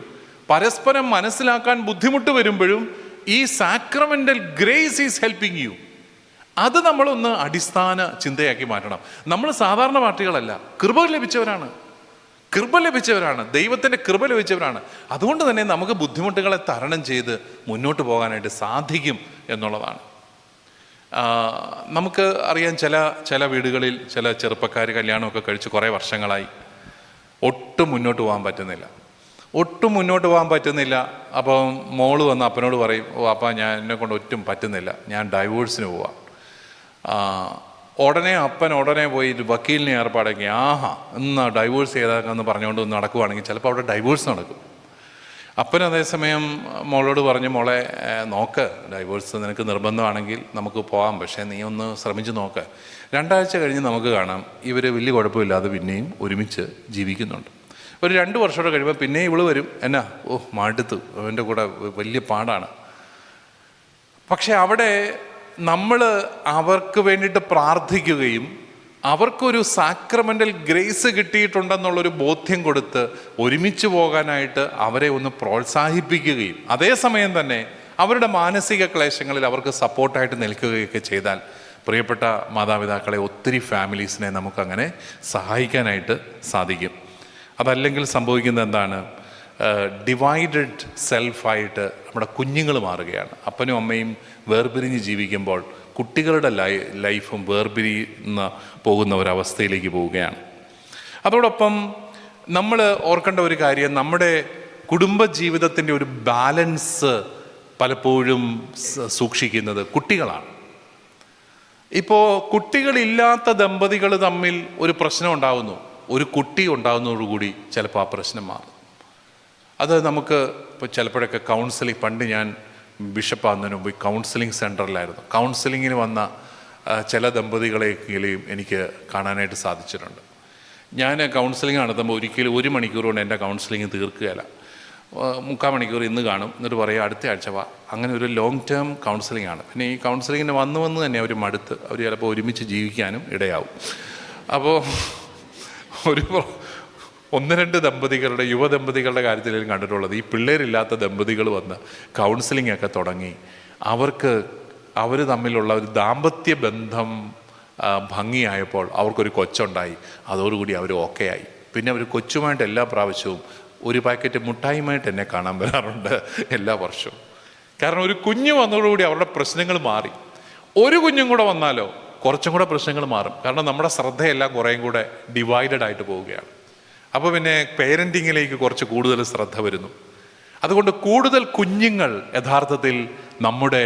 പരസ്പരം മനസ്സിലാക്കാൻ ബുദ്ധിമുട്ട് വരുമ്പോഴും ഈ sacramental grace is helping you. അത് നമ്മളൊന്ന് അടിസ്ഥാന ചിന്തയാക്കി മാറ്റണം. നമ്മൾ സാധാരണ പാർട്ടികളല്ല, കൃപ ലഭിച്ചവരാണ്, ദൈവത്തിൻ്റെ കൃപ ലഭിച്ചവരാണ്. അതുകൊണ്ട് തന്നെ നമുക്ക് ബുദ്ധിമുട്ടുകളെ തരണം ചെയ്ത് മുന്നോട്ട് പോകാനായിട്ട് സാധിക്കും എന്നുള്ളതാണ്. നമുക്ക് അറിയാം, ചില വീടുകളിൽ ചില ചെറുപ്പക്കാർ കല്യാണമൊക്കെ കഴിച്ച് കുറേ വർഷങ്ങളായി, ഒട്ടും മുന്നോട്ട് പോകാൻ പറ്റുന്നില്ല. അപ്പം മോള് വന്ന് അപ്പനോട് പറയും, ഓ അപ്പ എന്നെ കൊണ്ട് ഒട്ടും പറ്റുന്നില്ല, ഞാൻ ഡൈവോഴ്സിന് പോവാം. അപ്പൻ ഉടനെ പോയി വക്കീലിനെ ഏർപ്പാടാക്കി, എന്നാ ഡൈവോഴ്സ് ചെയ്താക്കാന്ന് പറഞ്ഞുകൊണ്ട് നടക്കുവാണെങ്കിൽ ചിലപ്പോൾ അവിടെ ഡൈവോഴ്സ് നടക്കും. അപ്പൻ അതേസമയം മോളോട് പറഞ്ഞു, മോളെ നോക്ക്, ഡൈവോഴ്സ് നിനക്ക് നിർബന്ധമാണെങ്കിൽ നമുക്ക് പോകാം, പക്ഷേ നീ ഒന്ന് ശ്രമിച്ച് നോക്ക്. 2 ആഴ്ച കഴിഞ്ഞ് നമുക്ക് കാണാം ഇവർ വലിയ കുഴപ്പമില്ലാതെ പിന്നെയും ഒരുമിച്ച് ജീവിക്കുന്നുണ്ട്. ഒരു 2 വർഷമോടെ കഴിയുമ്പോൾ പിന്നെയും ഇവള് വരും, മടുത്തു, അവൻ്റെ കൂടെ വലിയ പാടാണ്. പക്ഷെ അവിടെ നമ്മൾ അവർക്ക് വേണ്ടിയിട്ട് പ്രാർത്ഥിക്കുകയും അവർക്കൊരു സാക്രമെൻ്റൽ ഗ്രേസ് കിട്ടിയിട്ടുണ്ടെന്നുള്ളൊരു ബോധ്യം കൊടുത്ത് ഒരുമിച്ച് പോകാനായിട്ട് അവരെ ഒന്ന് പ്രോത്സാഹിപ്പിക്കുകയും അതേസമയം തന്നെ അവരുടെ മാനസിക ക്ലേശങ്ങളിൽ അവർക്ക് സപ്പോർട്ടായിട്ട് നിൽക്കുകയൊക്കെ ചെയ്താൽ, പ്രിയപ്പെട്ട മാതാപിതാക്കളെ, ഒത്തിരി ഫാമിലീസിനെ നമുക്കങ്ങനെ സഹായിക്കാനായിട്ട് സാധിക്കും. അതല്ലെങ്കിൽ സംഭവിക്കുന്നത് എന്താണ്? ഡിവൈഡഡ് സെൽഫായിട്ട് നമ്മുടെ കുഞ്ഞുങ്ങൾ മാറുകയാണ്. അപ്പനും അമ്മയും വേർപിരിഞ്ഞ് ജീവിക്കുമ്പോൾ കുട്ടികളുടെ ലൈഫും വേർപിരിഞ്ഞ് പോകുന്ന ഒരവസ്ഥയിലേക്ക് പോവുകയാണ്. അതോടൊപ്പം നമ്മൾ ഓർക്കേണ്ട ഒരു കാര്യം, നമ്മുടെ കുടുംബജീവിതത്തിൻ്റെ ഒരു ബാലൻസ് പലപ്പോഴും സൂക്ഷിക്കുന്നത് കുട്ടികളാണ്. ഇപ്പോൾ കുട്ടികളില്ലാത്ത ദമ്പതികൾ തമ്മിൽ ഒരു പ്രശ്നം ഉണ്ടാകുന്നു, ഒരു കുട്ടി ഉണ്ടാകുന്നതോടുകൂടി ചിലപ്പോൾ ആ പ്രശ്നം മാറും. അത് നമുക്ക് ഇപ്പോൾ ചിലപ്പോഴൊക്കെ കൗൺസിലിംഗ്, പണ്ട് ഞാൻ ബിഷപ്പാകുന്നതിന് മുമ്പ് കൗൺസിലിംഗ് സെൻറ്ററിലായിരുന്നു. കൗൺസിലിങ്ങിന് വന്ന ചില ദമ്പതികളെയെങ്കിലും എനിക്ക് കാണാനായിട്ട് സാധിച്ചിട്ടുണ്ട്. ഞാൻ കൗൺസിലിംഗ് നടത്തുമ്പോൾ ഒരിക്കലും 1 മണിക്കൂർ കൊണ്ട് എൻ്റെ കൗൺസിലിംഗ് തീർക്കുകയില്ല. 3/4 മണിക്കൂർ ഇന്ന് കാണും, എന്നിട്ട് പറയുക അടുത്ത ആഴ്ച വാ. അങ്ങനെ ഒരു ലോങ് ടേം കൗൺസിലിംഗ് ആണ്. പിന്നെ ഈ കൗൺസിലിങ്ങിന് വന്ന് തന്നെ അവർ മടുത്ത് അവർ ചിലപ്പോൾ ഒരുമിച്ച് ജീവിക്കാനും ഇടയാവും. അപ്പോൾ ഒരു 1-2 ദമ്പതികളുടെ യുവദമ്പതികളുടെ കാര്യത്തിലും കണ്ടിട്ടുള്ളത്, ഈ പിള്ളേരില്ലാത്ത ദമ്പതികൾ വന്ന് കൗൺസിലിംഗ് ഒക്കെ തുടങ്ങി അവർ തമ്മിലുള്ള ഒരു ദാമ്പത്യ ബന്ധം ഭംഗിയായപ്പോൾ അവർക്കൊരു കൊച്ചുണ്ടായി. അതോടുകൂടി അവർ ഓക്കെ ആയി. പിന്നെ അവർ കൊച്ചുമായിട്ട് എല്ലാ പ്രാവശ്യവും ഒരു പാക്കറ്റ് മുട്ടായിയുമായിട്ട് എന്നെ കാണാൻ വരാറുണ്ട് എല്ലാ വർഷവും. കാരണം ഒരു കുഞ്ഞ് വന്നതോടുകൂടി അവരുടെ പ്രശ്നങ്ങൾ മാറി. ഒരു കുഞ്ഞും കൂടെ വന്നാലോ കുറച്ചും കൂടെ പ്രശ്നങ്ങൾ മാറും. കാരണം നമ്മുടെ ശ്രദ്ധയെല്ലാം കുറേയും കൂടെ ഡിവൈഡഡ് ആയിട്ട് പോവുകയാണ്. അപ്പോൾ പിന്നെ പേരൻറ്റിങ്ങിലേക്ക് കുറച്ച് കൂടുതൽ ശ്രദ്ധ വരുന്നു. അതുകൊണ്ട് കൂടുതൽ കുഞ്ഞുങ്ങൾ യഥാർത്ഥത്തിൽ നമ്മുടെ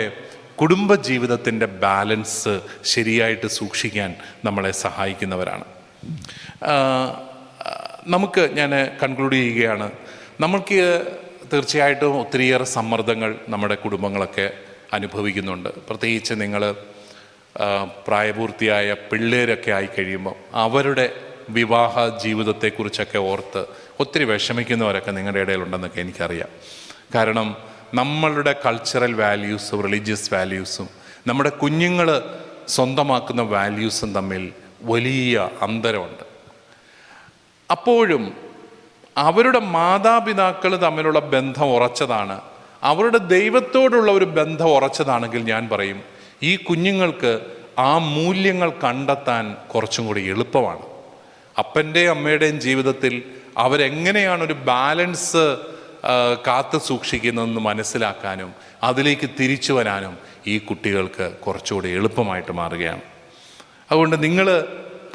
കുടുംബജീവിതത്തിൻ്റെ ബാലൻസ് ശരിയായിട്ട് സൂക്ഷിക്കാൻ നമ്മളെ സഹായിക്കുന്നവരാണ്. ഞാൻ കൺക്ലൂഡ് ചെയ്യുകയാണ്. നമുക്ക് തീർച്ചയായിട്ടും ഒത്തിരിയേറെ സമ്മർദ്ദങ്ങൾ നമ്മുടെ കുടുംബങ്ങളൊക്കെ അനുഭവിക്കുന്നുണ്ട്. പ്രത്യേകിച്ച് നിങ്ങൾ പ്രായപൂർത്തിയായ പിള്ളേരൊക്കെ ആയിക്കഴിയുമ്പോൾ അവരുടെ വിവാഹ ജീവിതത്തെക്കുറിച്ചൊക്കെ ഓർത്ത് ഒത്തിരി വിഷമിക്കുന്നവരൊക്കെ നിങ്ങളുടെ ഇടയിലുണ്ടെന്നൊക്കെ എനിക്കറിയാം. കാരണം നമ്മളുടെ കൾച്ചറൽ വാല്യൂസും റിലീജിയസ് വാല്യൂസും നമ്മുടെ കുഞ്ഞുങ്ങൾ സ്വന്തമാക്കുന്ന വാല്യൂസും തമ്മിൽ വലിയ അന്തരമുണ്ട്. അപ്പോഴും അവരുടെ മാതാപിതാക്കൾ തമ്മിലുള്ള ബന്ധം ഉറച്ചതാണ്, അവരുടെ ദൈവത്തോടുള്ള ഒരു ബന്ധം ഉറച്ചതാണെങ്കിൽ ഞാൻ പറയും ഈ കുഞ്ഞുങ്ങൾക്ക് ആ മൂല്യങ്ങൾ കണ്ടെത്താൻ കുറച്ചും കൂടി എളുപ്പമാണ്. അപ്പൻ്റെയും അമ്മയുടെയും ജീവിതത്തിൽ അവരെങ്ങനെയാണ് ഒരു ബാലൻസ് കാത്തു സൂക്ഷിക്കുന്നതെന്ന് മനസ്സിലാക്കാനും അതിലേക്ക് തിരിച്ചു വരാനും ഈ കുട്ടികൾക്ക് കുറച്ചുകൂടി എളുപ്പമായിട്ട് മാറുകയാണ്. അതുകൊണ്ട് നിങ്ങൾ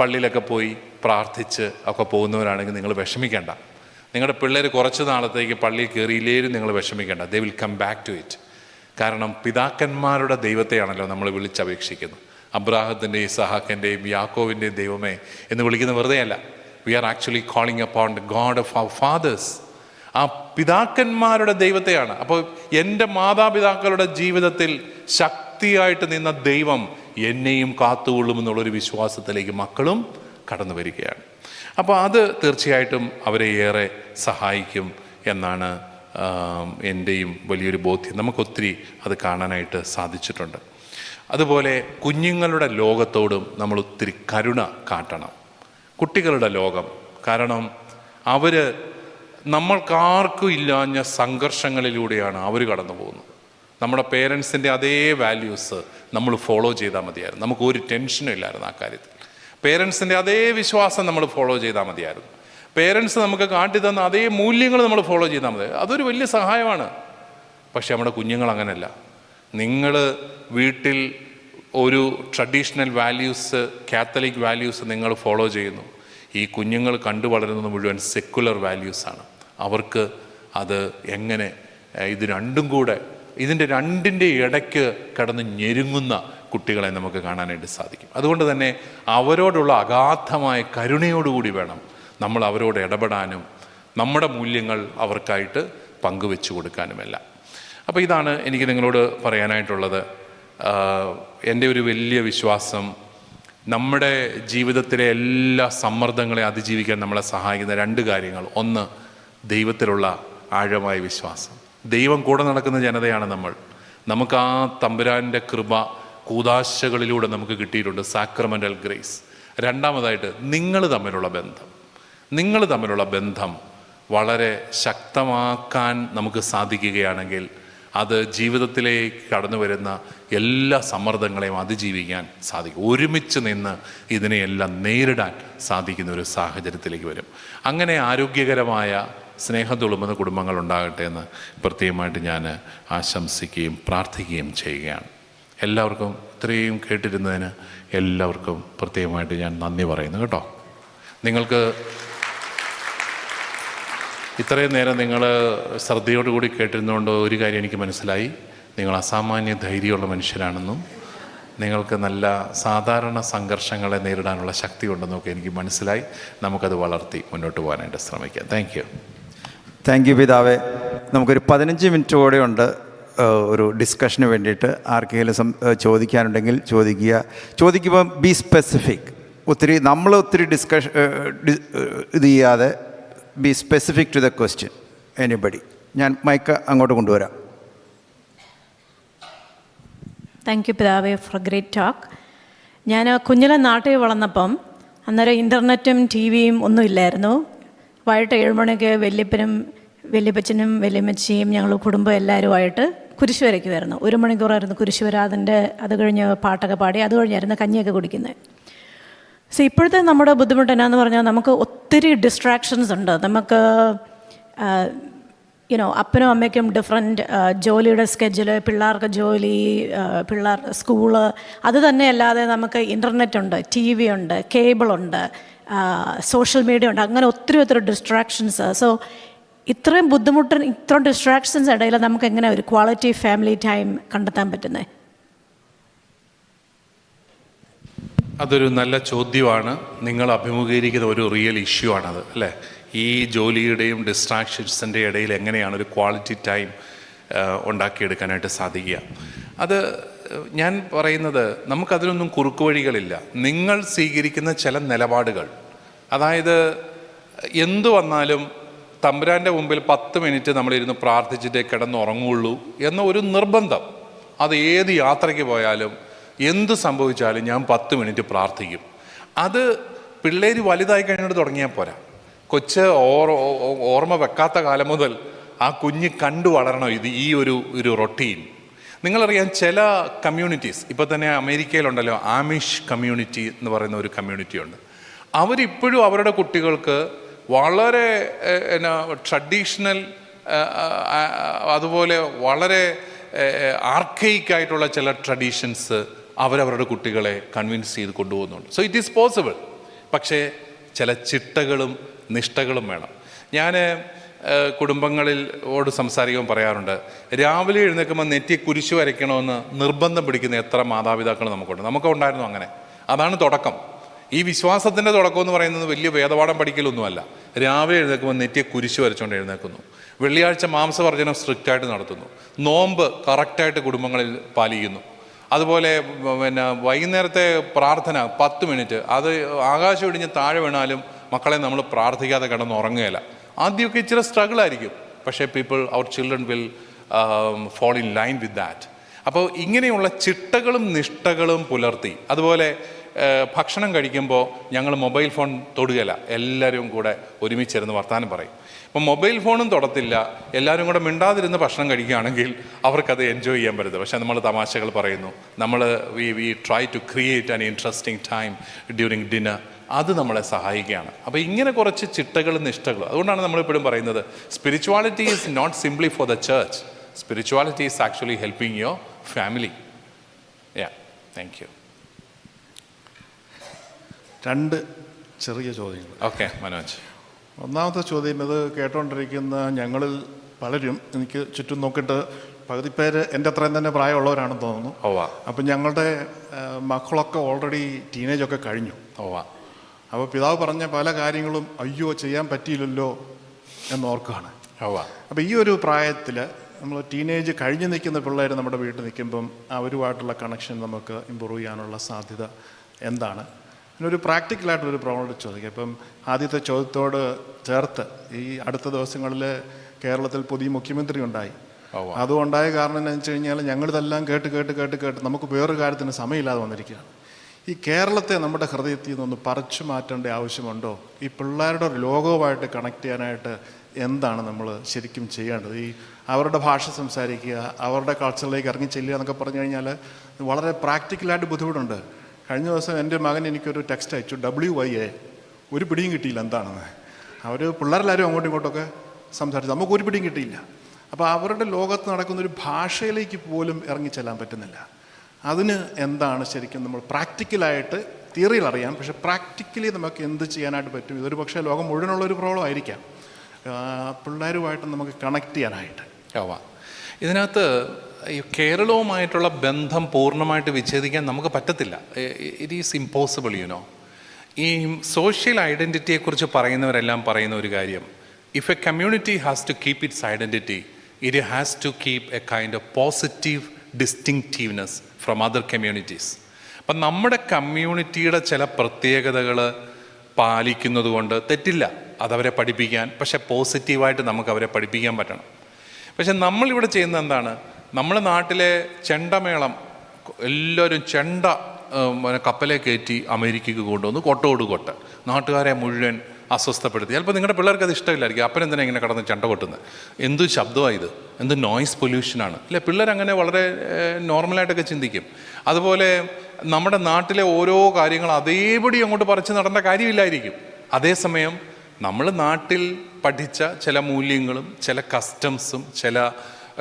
പള്ളിയിലൊക്കെ പോയി പ്രാർത്ഥിച്ച് ഒക്കെ പോകുന്നവരാണെങ്കിൽ നിങ്ങൾ വിഷമിക്കേണ്ട. നിങ്ങളുടെ പിള്ളേർ കുറച്ച് നാളത്തേക്ക് പള്ളിയിൽ കയറിയില്ലേലും നിങ്ങൾ വിഷമിക്കേണ്ട. They will come back to it. കാരണം പിതാക്കന്മാരുടെ ദൈവത്തെയാണല്ലോ നമ്മൾ വിളിച്ചപേക്ഷിക്കുന്നത്. അബ്രാഹത്തിൻ്റെയും ഇസഹാക്കിൻ്റെയും യാക്കോവിൻ്റെയും ദൈവമേ എന്ന് വിളിക്കുന്ന വെറുതെയല്ല. We are actually calling upon the God of our fathers. ആ പിതാക്കന്മാരുടെ ദൈവത്തെയാണ്. അപ്പോൾ എൻ്റെ മാതാപിതാക്കളുടെ ജീവിതത്തിൽ ശക്തിയായിട്ട് നിന്ന ദൈവം എന്നെയും കാത്തുകൊള്ളുമെന്നുള്ളൊരു വിശ്വാസത്തിലേക്ക് മക്കളും കടന്നു വരികയാണ്. അപ്പോൾ അത് തീർച്ചയായിട്ടും അവരെ ഏറെ സഹായിക്കും എന്നാണ് എൻ്റെയും വലിയൊരു ബോധ്യം. നമുക്കൊത്തിരി അത് കാണാനായിട്ട് സാധിച്ചിട്ടുണ്ട്. അതുപോലെ കുഞ്ഞുങ്ങളുടെ ലോകത്തോടും നമ്മൾ ഒത്തിരി കരുണ കാട്ടണം. കുട്ടികളുടെ ലോകം, കാരണം അവർ നമ്മൾക്കാർക്കും ഇല്ലാഞ്ഞ സംഘർഷങ്ങളിലൂടെയാണ് അവർ കടന്നു പോകുന്നത്. നമ്മുടെ പേരൻസിൻ്റെ അതേ വാല്യൂസ് നമ്മൾ ഫോളോ ചെയ്താൽ മതിയായിരുന്നു. നമുക്കൊരു ടെൻഷനും ഇല്ലായിരുന്നു ആ കാര്യത്തിൽ. പേരൻസിൻ്റെ അതേ വിശ്വാസം നമ്മൾ ഫോളോ ചെയ്താൽ മതിയായിരുന്നു. പേരൻസ് നമുക്ക് കാട്ടി തന്ന അതേ മൂല്യങ്ങൾ നമ്മൾ ഫോളോ ചെയ്താൽ മതി. അതൊരു വലിയ സഹായമാണ്. പക്ഷെ നമ്മുടെ കുഞ്ഞുങ്ങൾ അങ്ങനെയല്ല. നിങ്ങൾ വീട്ടിൽ ഒരു ട്രഡീഷണൽ വാല്യൂസ്, കാത്തലിക് വാല്യൂസ് നിങ്ങൾ ഫോളോ ചെയ്യുന്നു. ഈ കുഞ്ഞുങ്ങൾ കണ്ടു വളരുന്നത് മുഴുവൻ സെക്കുലർ വാല്യൂസാണ്. അവർക്ക് അത് എങ്ങനെ ഇതിൻ്റെ രണ്ടിൻ്റെ ഇടയ്ക്ക് കിടന്ന് ഞെരുങ്ങുന്ന കുട്ടികളെ നമുക്ക് കാണാനായിട്ട് സാധിക്കും. അതുകൊണ്ട് തന്നെ അവരോടുള്ള അഗാധമായ കരുണയോടുകൂടി വേണം നമ്മൾ അവരോട് ഇടപെടാനും നമ്മുടെ മൂല്യങ്ങൾ അവർക്കായിട്ട് പങ്കുവെച്ചു കൊടുക്കാനുമെല്ലാം. അപ്പോൾ ഇതാണ് എനിക്ക് നിങ്ങളോട് പറയാനായിട്ടുള്ളത്. എൻ്റെ ഒരു വലിയ വിശ്വാസം, നമ്മുടെ ജീവിതത്തിലെ എല്ലാ സമ്മർദ്ദങ്ങളെ അതിജീവിക്കാൻ നമ്മളെ സഹായിക്കുന്ന രണ്ട് കാര്യങ്ങൾ. ഒന്ന്, ദൈവത്തിലുള്ള ആഴമായ വിശ്വാസം. ദൈവം കൂടെ നടക്കുന്ന ജനതയാണ് നമ്മൾ. നമുക്ക് ആ തമ്പുരാൻ്റെ കൃപ കൂദാശകളിലൂടെ നമുക്ക് കിട്ടിയിട്ടുണ്ട്, സാക്രമെൻ്റൽ ഗ്രേസ്. രണ്ടാമതായിട്ട് നിങ്ങൾ തമ്മിലുള്ള ബന്ധം വളരെ ശക്തമാക്കാൻ നമുക്ക് സാധിക്കുകയാണെങ്കിൽ അത് ജീവിതത്തിലേക്ക് കടന്നു വരുന്ന എല്ലാ സമ്മർദ്ദങ്ങളെയും അതിജീവിക്കാൻ സാധിക്കും. ഒരുമിച്ച് നിന്ന് ഇതിനെയെല്ലാം നേരിടാൻ സാധിക്കുന്ന ഒരു സാഹചര്യത്തിലേക്ക് വരും. അങ്ങനെ ആരോഗ്യകരമായ സ്നേഹം തുളുമ്പുന്ന കുടുംബങ്ങൾ ഉണ്ടാകട്ടെ എന്ന് പ്രത്യേകമായിട്ട് ഞാൻ ആശംസിക്കുകയും പ്രാർത്ഥിക്കുകയും ചെയ്യുകയാണ്. എല്ലാവർക്കും ഇത്രയും കേട്ടിരുന്നതിന് എല്ലാവർക്കും പ്രത്യേകമായിട്ട് ഞാൻ നന്ദി പറയുന്നു കേട്ടോ. നിങ്ങൾക്ക് ഇത്രയും നേരം നിങ്ങൾ ശ്രദ്ധയോടുകൂടി കേട്ടിരുന്നതുകൊണ്ട് ഒരു കാര്യം എനിക്ക് മനസ്സിലായി. നിങ്ങൾ അസാമാന്യ ധൈര്യമുള്ള മനുഷ്യരാണെന്നും നിങ്ങൾക്ക് നല്ല സാധാരണ സംഘർഷങ്ങളെ നേരിടാനുള്ള ശക്തി ഉണ്ടെന്നൊക്കെ എനിക്ക് മനസ്സിലായി. നമുക്കത് വളർത്തി മുന്നോട്ട് പോകാനായിട്ട് ശ്രമിക്കാം. താങ്ക് യു പിതാവേ. നമുക്കൊരു 15 മിനിറ്റ് കൂടെ ഉണ്ട് ഒരു ഡിസ്കഷന് വേണ്ടിയിട്ട്. ആർക്കെങ്കിലും ചോദിക്കാനുണ്ടെങ്കിൽ ചോദിക്കുമ്പോൾ ബി സ്പെസിഫിക്. നമ്മൾ ഒത്തിരി ഡിസ്കഷൻ ഇത് ചെയ്യാതെ be specific to the question. Anybody. ഞാൻ മൈക്ക് അങ്ങോട്ട് കൊണ്ടുവരാം. താങ്ക് യു പിതാവേ ഫോർ ഗ്രേറ്റ് ടോക്ക്. ഞാൻ കുഞ്ഞിലെ നാട്ടിൽ വളർന്നപ്പം അന്നേരം ഇൻ്റർനെറ്റും ടി വിയും ഒന്നും ഇല്ലായിരുന്നു. വൈകിട്ട് 7 മണിക്ക് വല്യപ്പച്ചനും വല്യമ്മച്ചിയും ഞങ്ങൾ കുടുംബം എല്ലാവരുമായിട്ട് കുരിശ് വരയ്ക്കുമായിരുന്നു. 1 മണിക്കൂറായിരുന്നു കുരിശ് വര. അത് കഴിഞ്ഞ് പാട്ടൊക്കെ പാടി അത് കഴിഞ്ഞായിരുന്നു കഞ്ഞിയൊക്കെ കുടിക്കുന്നത്. സോ ഇപ്പോഴത്തെ നമ്മുടെ ബുദ്ധിമുട്ട് എന്നാന്ന് പറഞ്ഞാൽ നമുക്ക് ഒത്തിരി ഡിസ്ട്രാക്ഷൻസ് ഉണ്ട്. നമുക്ക് അപ്പനും അമ്മയ്ക്കും ഡിഫറെൻറ്റ് ജോലിയുടെ സ്കെഡ്യൂള്, പിള്ളേർക്ക് ജോലി, പിള്ളേർക്ക് സ്കൂള്, അത് തന്നെയല്ലാതെ നമുക്ക് ഇൻ്റർനെറ്റ് ഉണ്ട്, ടി വി ഉണ്ട്, കേബിളുണ്ട്, സോഷ്യൽ മീഡിയ ഉണ്ട്. അങ്ങനെ ഒത്തിരി ഡിസ്ട്രാക്ഷൻസ്. സോ ഇത്രയും ഡിസ്ട്രാക്ഷൻസ് ഇടയിൽ നമുക്ക് എങ്ങനെ ഒരു ക്വാളിറ്റി ഫാമിലി ടൈം കണ്ടെത്താൻ പറ്റുന്നത്? അതൊരു നല്ല ചോദ്യമാണ്. നിങ്ങൾ അഭിമുഖീകരിക്കുന്ന ഒരു റിയൽ ഇഷ്യൂ ആണത്, അല്ലേ? ഈ ജോലിയുടെയും ഡിസ്ട്രാക്ഷൻസിൻ്റെ ഇടയിൽ എങ്ങനെയാണ് ഒരു ക്വാളിറ്റി ടൈം ഉണ്ടാക്കിയെടുക്കാനായിട്ട് സാധിക്കുക? അത് ഞാൻ പറയുന്നത്, നമുക്കതിനൊന്നും കുറുക്കു വഴികളില്ല. നിങ്ങൾ സ്വീകരിക്കുന്ന ചില നിലപാടുകൾ, അതായത് എന്തു വന്നാലും തമ്പുരാൻ്റെ മുമ്പിൽ 10 മിനിറ്റ് നമ്മളിരുന്ന് പ്രാർത്ഥിച്ചിട്ടേ കിടന്നുറങ്ങുള്ളൂ എന്ന ഒരു നിർബന്ധം. അത് ഏത് യാത്രയ്ക്ക് പോയാലും എന്ത് സംഭവിച്ചാലും ഞാൻ 10 മിനിറ്റ് പ്രാർത്ഥിക്കും. അത് പിള്ളേർ വലുതായി കഴിഞ്ഞിട്ട് തുടങ്ങിയാൽ പോരാ. കൊച്ച് ഓർമ്മ വെക്കാത്ത കാലം മുതൽ ആ കുഞ്ഞ് കണ്ടു വളരണം ഈ ഒരു റൊട്ടീൻ. നിങ്ങളറിയാം, ചില കമ്മ്യൂണിറ്റീസ്, ഇപ്പോൾ തന്നെ അമേരിക്കയിലുണ്ടല്ലോ ആമിഷ് കമ്മ്യൂണിറ്റി എന്ന് പറയുന്ന ഒരു കമ്മ്യൂണിറ്റി ഉണ്ട്. അവരിപ്പോഴും അവരുടെ കുട്ടികൾക്ക് വളരെ ട്രഡീഷണൽ, അതുപോലെ വളരെ ആർക്കൈക്കായിട്ടുള്ള ചില ട്രഡീഷൻസ് അവരവരുടെ കുട്ടികളെ കൺവിൻസ് ചെയ്ത് കൊണ്ടുപോകുന്നുണ്ട്. So it is possible. പക്ഷേ ചില ചിട്ടകളും നിഷ്ഠകളും വേണം. ഞാൻ കുടുംബങ്ങളിലോട് സംസാരിക്കുമ്പോൾ പറയാറുണ്ട്, രാവിലെ എഴുന്നേൽക്കുമ്പോൾ നെറ്റി കുരിശ് വരയ്ക്കണമെന്ന് നിർബന്ധം പിടിക്കുന്ന എത്ര മാതാപിതാക്കൾ നമുക്കുണ്ടായിരുന്നു. അങ്ങനെ അതാണ് തുടക്കം. ഈ വിശ്വാസത്തിൻ്റെ തുടക്കം എന്ന് പറയുന്നത് വലിയ വേദപാഠം പഠിക്കലൊന്നുമല്ല. രാവിലെ എഴുന്നേൽക്കുമ്പോൾ നെറ്റിയെ കുരിശ് വരച്ചുകൊണ്ട് എഴുന്നേൽക്കുന്നു. വെള്ളിയാഴ്ച മാംസവർജനം സ്ട്രിക്റ്റായിട്ട് നടത്തുന്നു. നോമ്പ് കറക്റ്റായിട്ട് കുടുംബങ്ങളിൽ പാലിക്കുന്നു. അതുപോലെ വൈകുന്നേരത്തെ പ്രാർത്ഥന 10 മിനിറ്റ്, അത് ആകാശം ഇടിഞ്ഞ് താഴെ വീണാലും മക്കളെ നമ്മൾ പ്രാർത്ഥിക്കാതെ കിടന്നുറങ്ങുകയില്ല. ആദ്യമൊക്കെ ഇച്ചിരി സ്ട്രഗിൾ ആയിരിക്കും, പക്ഷേ our children will fall in line with that. അപ്പോൾ ഇങ്ങനെയുള്ള ചിട്ടകളും നിഷ്ഠകളും പുലർത്തി, അതുപോലെ ഭക്ഷണം കഴിക്കുമ്പോൾ ഞങ്ങൾ മൊബൈൽ ഫോൺ തൊടുകയില്ല, എല്ലാവരും കൂടെ ഒരുമിച്ചിരുന്ന് വർത്തമാനം പറയും. അപ്പം മൊബൈൽ ഫോണും തൊടത്തില്ല, എല്ലാവരും കൂടെ മിണ്ടാതിരുന്ന് ഭക്ഷണം കഴിക്കുകയാണെങ്കിൽ അവർക്കത് എൻജോയ് ചെയ്യാൻ പറ്റുന്നത്. പക്ഷേ നമ്മൾ തമാശകൾ പറയുന്നു, നമ്മൾ we try to create an interesting time during dinner. അത് നമ്മളെ സഹായിക്കുകയാണ്. അപ്പോൾ ഇങ്ങനെ കുറച്ച് ചിട്ടകളും നിഷ്ഠകളും, അതുകൊണ്ടാണ് നമ്മളിപ്പോഴും പറയുന്നത് spirituality is not simply for the church, spirituality is actually helping your family. Thank you. 2 ചെറിയ ചോദ്യങ്ങൾ. ഓക്കെ മനോജ്. ഒന്നാമത്തെ ചോദ്യം, ഇത് കേട്ടോണ്ടിരിക്കുന്ന ഞങ്ങളിൽ പലരും എനിക്ക് ചുറ്റും നോക്കിയിട്ട് പകുതി പേര് എൻ്റെ അത്രയും തന്നെ പ്രായമുള്ളവരാണെന്ന് തോന്നുന്നു. അപ്പം ഞങ്ങളുടെ മക്കളൊക്കെ ഓൾറെഡി ടീനേജൊക്കെ കഴിഞ്ഞു. അപ്പോൾ പിതാവ് പറഞ്ഞ പല കാര്യങ്ങളും അയ്യോ ചെയ്യാൻ പറ്റിയില്ലല്ലോ എന്നോർക്കുകയാണ്. അപ്പോൾ ഈ ഒരു പ്രായത്തിൽ നമ്മൾ ടീനേജ് കഴിഞ്ഞ് നിൽക്കുന്ന പിള്ളേർ നമ്മുടെ വീട്ടിൽ നിൽക്കുമ്പം അവരുമായിട്ടുള്ള കണക്ഷൻ നമുക്ക് ഇമ്പ്രൂവ് ചെയ്യാനുള്ള സാധ്യത എന്താണ്? ഒരു പ്രാക്ടിക്കലായിട്ടൊരു പ്രോബ്ലം ചോദിക്കാം. ഇപ്പം ആദ്യത്തെ ചോദ്യത്തോട് ചേർത്ത് ഈ അടുത്ത ദിവസങ്ങളിൽ കേരളത്തിൽ പുതിയ മുഖ്യമന്ത്രി ഉണ്ടായി. അതുകൊണ്ടായ കാരണം എന്താണെന്ന് വെച്ച് കഴിഞ്ഞാൽ ഞങ്ങളിതെല്ലാം കേട്ട് നമുക്ക് വേറൊരു കാര്യത്തിന് സമയമില്ലാതെ വന്നിരിക്കുകയാണ്. ഈ കേരളത്തെ നമ്മുടെ ഹൃദയത്തിൽ നിന്നൊന്ന് പറിച്ചു മാറ്റേണ്ട ആവശ്യമുണ്ടോ? ഈ പിള്ളേരുടെ ലോകവുമായിട്ട് കണക്ട് ചെയ്യാനായിട്ട് എന്താണ് നമ്മൾ ശരിക്കും ചെയ്യേണ്ടത്? ഈ അവരുടെ ഭാഷ സംസാരിക്കുക, അവരുടെ കൾച്ചറിലേക്ക് ഇറങ്ങി ചെല്ലുക എന്നൊക്കെ പറഞ്ഞു കഴിഞ്ഞാൽ വളരെ പ്രാക്ടിക്കലായിട്ട് ബുദ്ധിമുട്ടുണ്ട്. കഴിഞ്ഞ ദിവസം എൻ്റെ മകൻ എനിക്കൊരു ടെക്സ്റ്റ് അയച്ചു, WYA, ഒരു പിടിയും കിട്ടിയില്ല എന്താണെന്ന്. അവർ പിള്ളേരെല്ലാവരും അങ്ങോട്ടും ഇങ്ങോട്ടൊക്കെ സംസാരിച്ചു, നമുക്ക് ഒരു പിടിയും കിട്ടിയില്ല. അപ്പോൾ അവരുടെ ലോകത്ത് നടക്കുന്നൊരു ഭാഷയിലേക്ക് പോലും ഇറങ്ങിച്ചെല്ലാൻ പറ്റുന്നില്ല. അതിന് എന്താണ് ശരിക്കും നമ്മൾ പ്രാക്ടിക്കലായിട്ട്, തിയറിയിൽ അറിയാം, പക്ഷെ പ്രാക്ടിക്കലി നമുക്ക് എന്ത് ചെയ്യാനായിട്ട് പറ്റും? ഇതൊരു പക്ഷേ ലോകം മുഴുവനുള്ളൊരു പ്രോബ്ലം ആയിരിക്കാം, പിള്ളേരുമായിട്ട് നമുക്ക് കണക്ട് ചെയ്യാനായിട്ട്. ഇതിനകത്ത് ഈ കേരളവുമായിട്ടുള്ള ബന്ധം പൂർണ്ണമായിട്ട് വിച്ഛേദിക്കാൻ നമുക്ക് പറ്റത്തില്ല. It is impossible, you know. ഈ സോഷ്യൽ ഐഡൻറ്റിറ്റിയെക്കുറിച്ച് പറയുന്നവരെല്ലാം പറയുന്ന ഒരു കാര്യം, if a community has to keep its identity, it has to keep a kind of positive distinctiveness from other communities. അപ്പം നമ്മുടെ കമ്മ്യൂണിറ്റിയുടെ ചില പ്രത്യേകതകൾ പാലിക്കുന്നത് കൊണ്ട് തെറ്റില്ല, അതവരെ പഠിപ്പിക്കാൻ. പക്ഷെ പോസിറ്റീവായിട്ട് നമുക്ക് അവരെ പഠിപ്പിക്കാൻ പറ്റണം. പക്ഷെ നമ്മളിവിടെ ചെയ്യുന്നത് എന്താണ്? നമ്മുടെ നാട്ടിലെ ചെണ്ടമേളം എല്ലാവരും ചെണ്ട കപ്പലെ കയറ്റി അമേരിക്കയ്ക്ക് കൊണ്ടുവന്ന് കൊട്ടോട് കൊട്ട് നാട്ടുകാരെ മുഴുവൻ അസ്വസ്ഥപ്പെടുത്തി. ചിലപ്പോൾ നിങ്ങളുടെ പിള്ളേർക്ക് അത് ഇഷ്ടമില്ലായിരിക്കും. അപ്പനെന്തിനാ ഇങ്ങനെ കടന്ന് ചെണ്ട കൊട്ടുന്നത്? എന്ത് ശബ്ദമാണ് ഇത്, എന്ത് നോയ്സ് പൊല്യൂഷനാണ് അല്ലേ? പിള്ളേരങ്ങനെ വളരെ നോർമലായിട്ടൊക്കെ ചിന്തിക്കും. അതുപോലെ നമ്മുടെ നാട്ടിലെ ഓരോ കാര്യങ്ങൾ അതേപടി അങ്ങോട്ട് പറിച്ച് നടേണ്ട കാര്യമില്ലായിരിക്കും. അതേസമയം നമ്മൾ നാട്ടിൽ പഠിച്ച ചില മൂല്യങ്ങളും ചില കസ്റ്റംസും ചില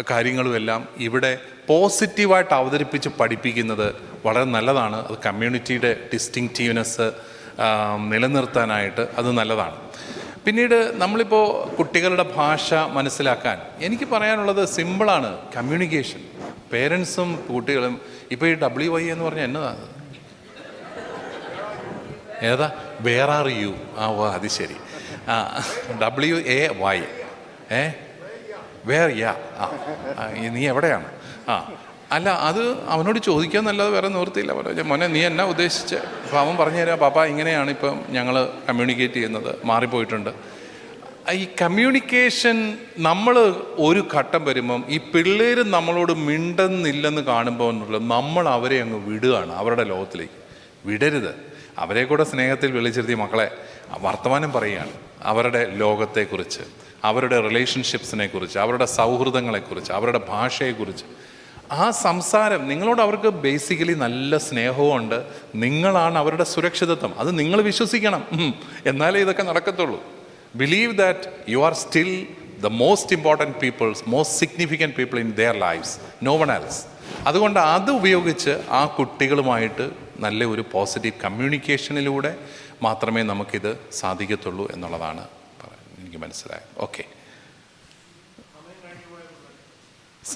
കാര്യങ്ങളുമെല്ലാം ഇവിടെ പോസിറ്റീവായിട്ട് അവതരിപ്പിച്ച് പഠിപ്പിക്കുന്നത് വളരെ നല്ലതാണ്. അത് കമ്മ്യൂണിറ്റിയുടെ ഡിസ്റ്റിങ്റ്റീവ്നെസ് നിലനിർത്താനായിട്ട് അത് നല്ലതാണ്. പിന്നീട് നമ്മളിപ്പോൾ കുട്ടികളുടെ ഭാഷ മനസ്സിലാക്കാൻ എനിക്ക് പറയാനുള്ളത് സിമ്പിളാണ്, കമ്മ്യൂണിക്കേഷൻ. പേരൻസും കുട്ടികളും ഇപ്പോൾ ഈ WYA എന്ന് പറഞ്ഞാൽ എന്നതാണ്? ഏതാ? Where are you? അത് ശരി. WAY where ya. നീ എവിടെയാണ്? അല്ല, അത് അവനോട് ചോദിക്കാമെന്നല്ലാതെ വേറെ നിവൃത്തിയില്ല. മോനെ നീ എന്നാ ഉദ്ദേശിച്ച്? അപ്പോൾ അവൻ പറഞ്ഞു തരാം, പാപ്പ ഇങ്ങനെയാണ് ഇപ്പം ഞങ്ങൾ കമ്മ്യൂണിക്കേറ്റ് ചെയ്യുന്നത്, മാറിപ്പോയിട്ടുണ്ട്. ഈ കമ്മ്യൂണിക്കേഷൻ നമ്മൾ ഒരു ഘട്ടം വരുമ്പം ഈ പിള്ളേർ നമ്മളോട് മിണ്ടുന്നില്ലെന്ന് കാണുമ്പോൾ നമ്മൾ അവരെ അങ്ങ് വിടുകയാണ്, അവരുടെ ലോകത്തിലേക്ക്. വിടരുത്. അവരെ കൂടെ സ്നേഹത്തിൽ വിളിച്ചിരുത്തി മക്കളെ വർത്തമാനം പറയുകയാണ്, അവരുടെ ലോകത്തെക്കുറിച്ച്, അവരുടെ റിലേഷൻഷിപ്സിനെ കുറിച്ച്, അവരുടെ സൗഹൃദങ്ങളെക്കുറിച്ച്, അവരുടെ ഭാഷയെക്കുറിച്ച്. ആ സംസാരം നിങ്ങളോട് അവർക്ക് ബേസിക്കലി നല്ല സ്നേഹവുമുണ്ട്. നിങ്ങളാണ് അവരുടെ സുരക്ഷിതത്വം. അത് നിങ്ങൾ വിശ്വസിക്കണം, എന്നാലേ ഇതൊക്കെ നടക്കത്തുള്ളൂ. Believe that you are still the most important peoples, most significant people in their lifes, no one else. അതുകൊണ്ട് അത് ഉപയോഗിച്ച് ആ കുട്ടികളുമായിട്ട് നല്ല ഒരു പോസിറ്റീവ് കമ്മ്യൂണിക്കേഷനിലൂടെ മാത്രമേ നമുക്കിത് സാധിക്കത്തുള്ളൂ എന്നുള്ളതാണ് എനിക്ക് മനസ്സിലായത്. ഓക്കെ,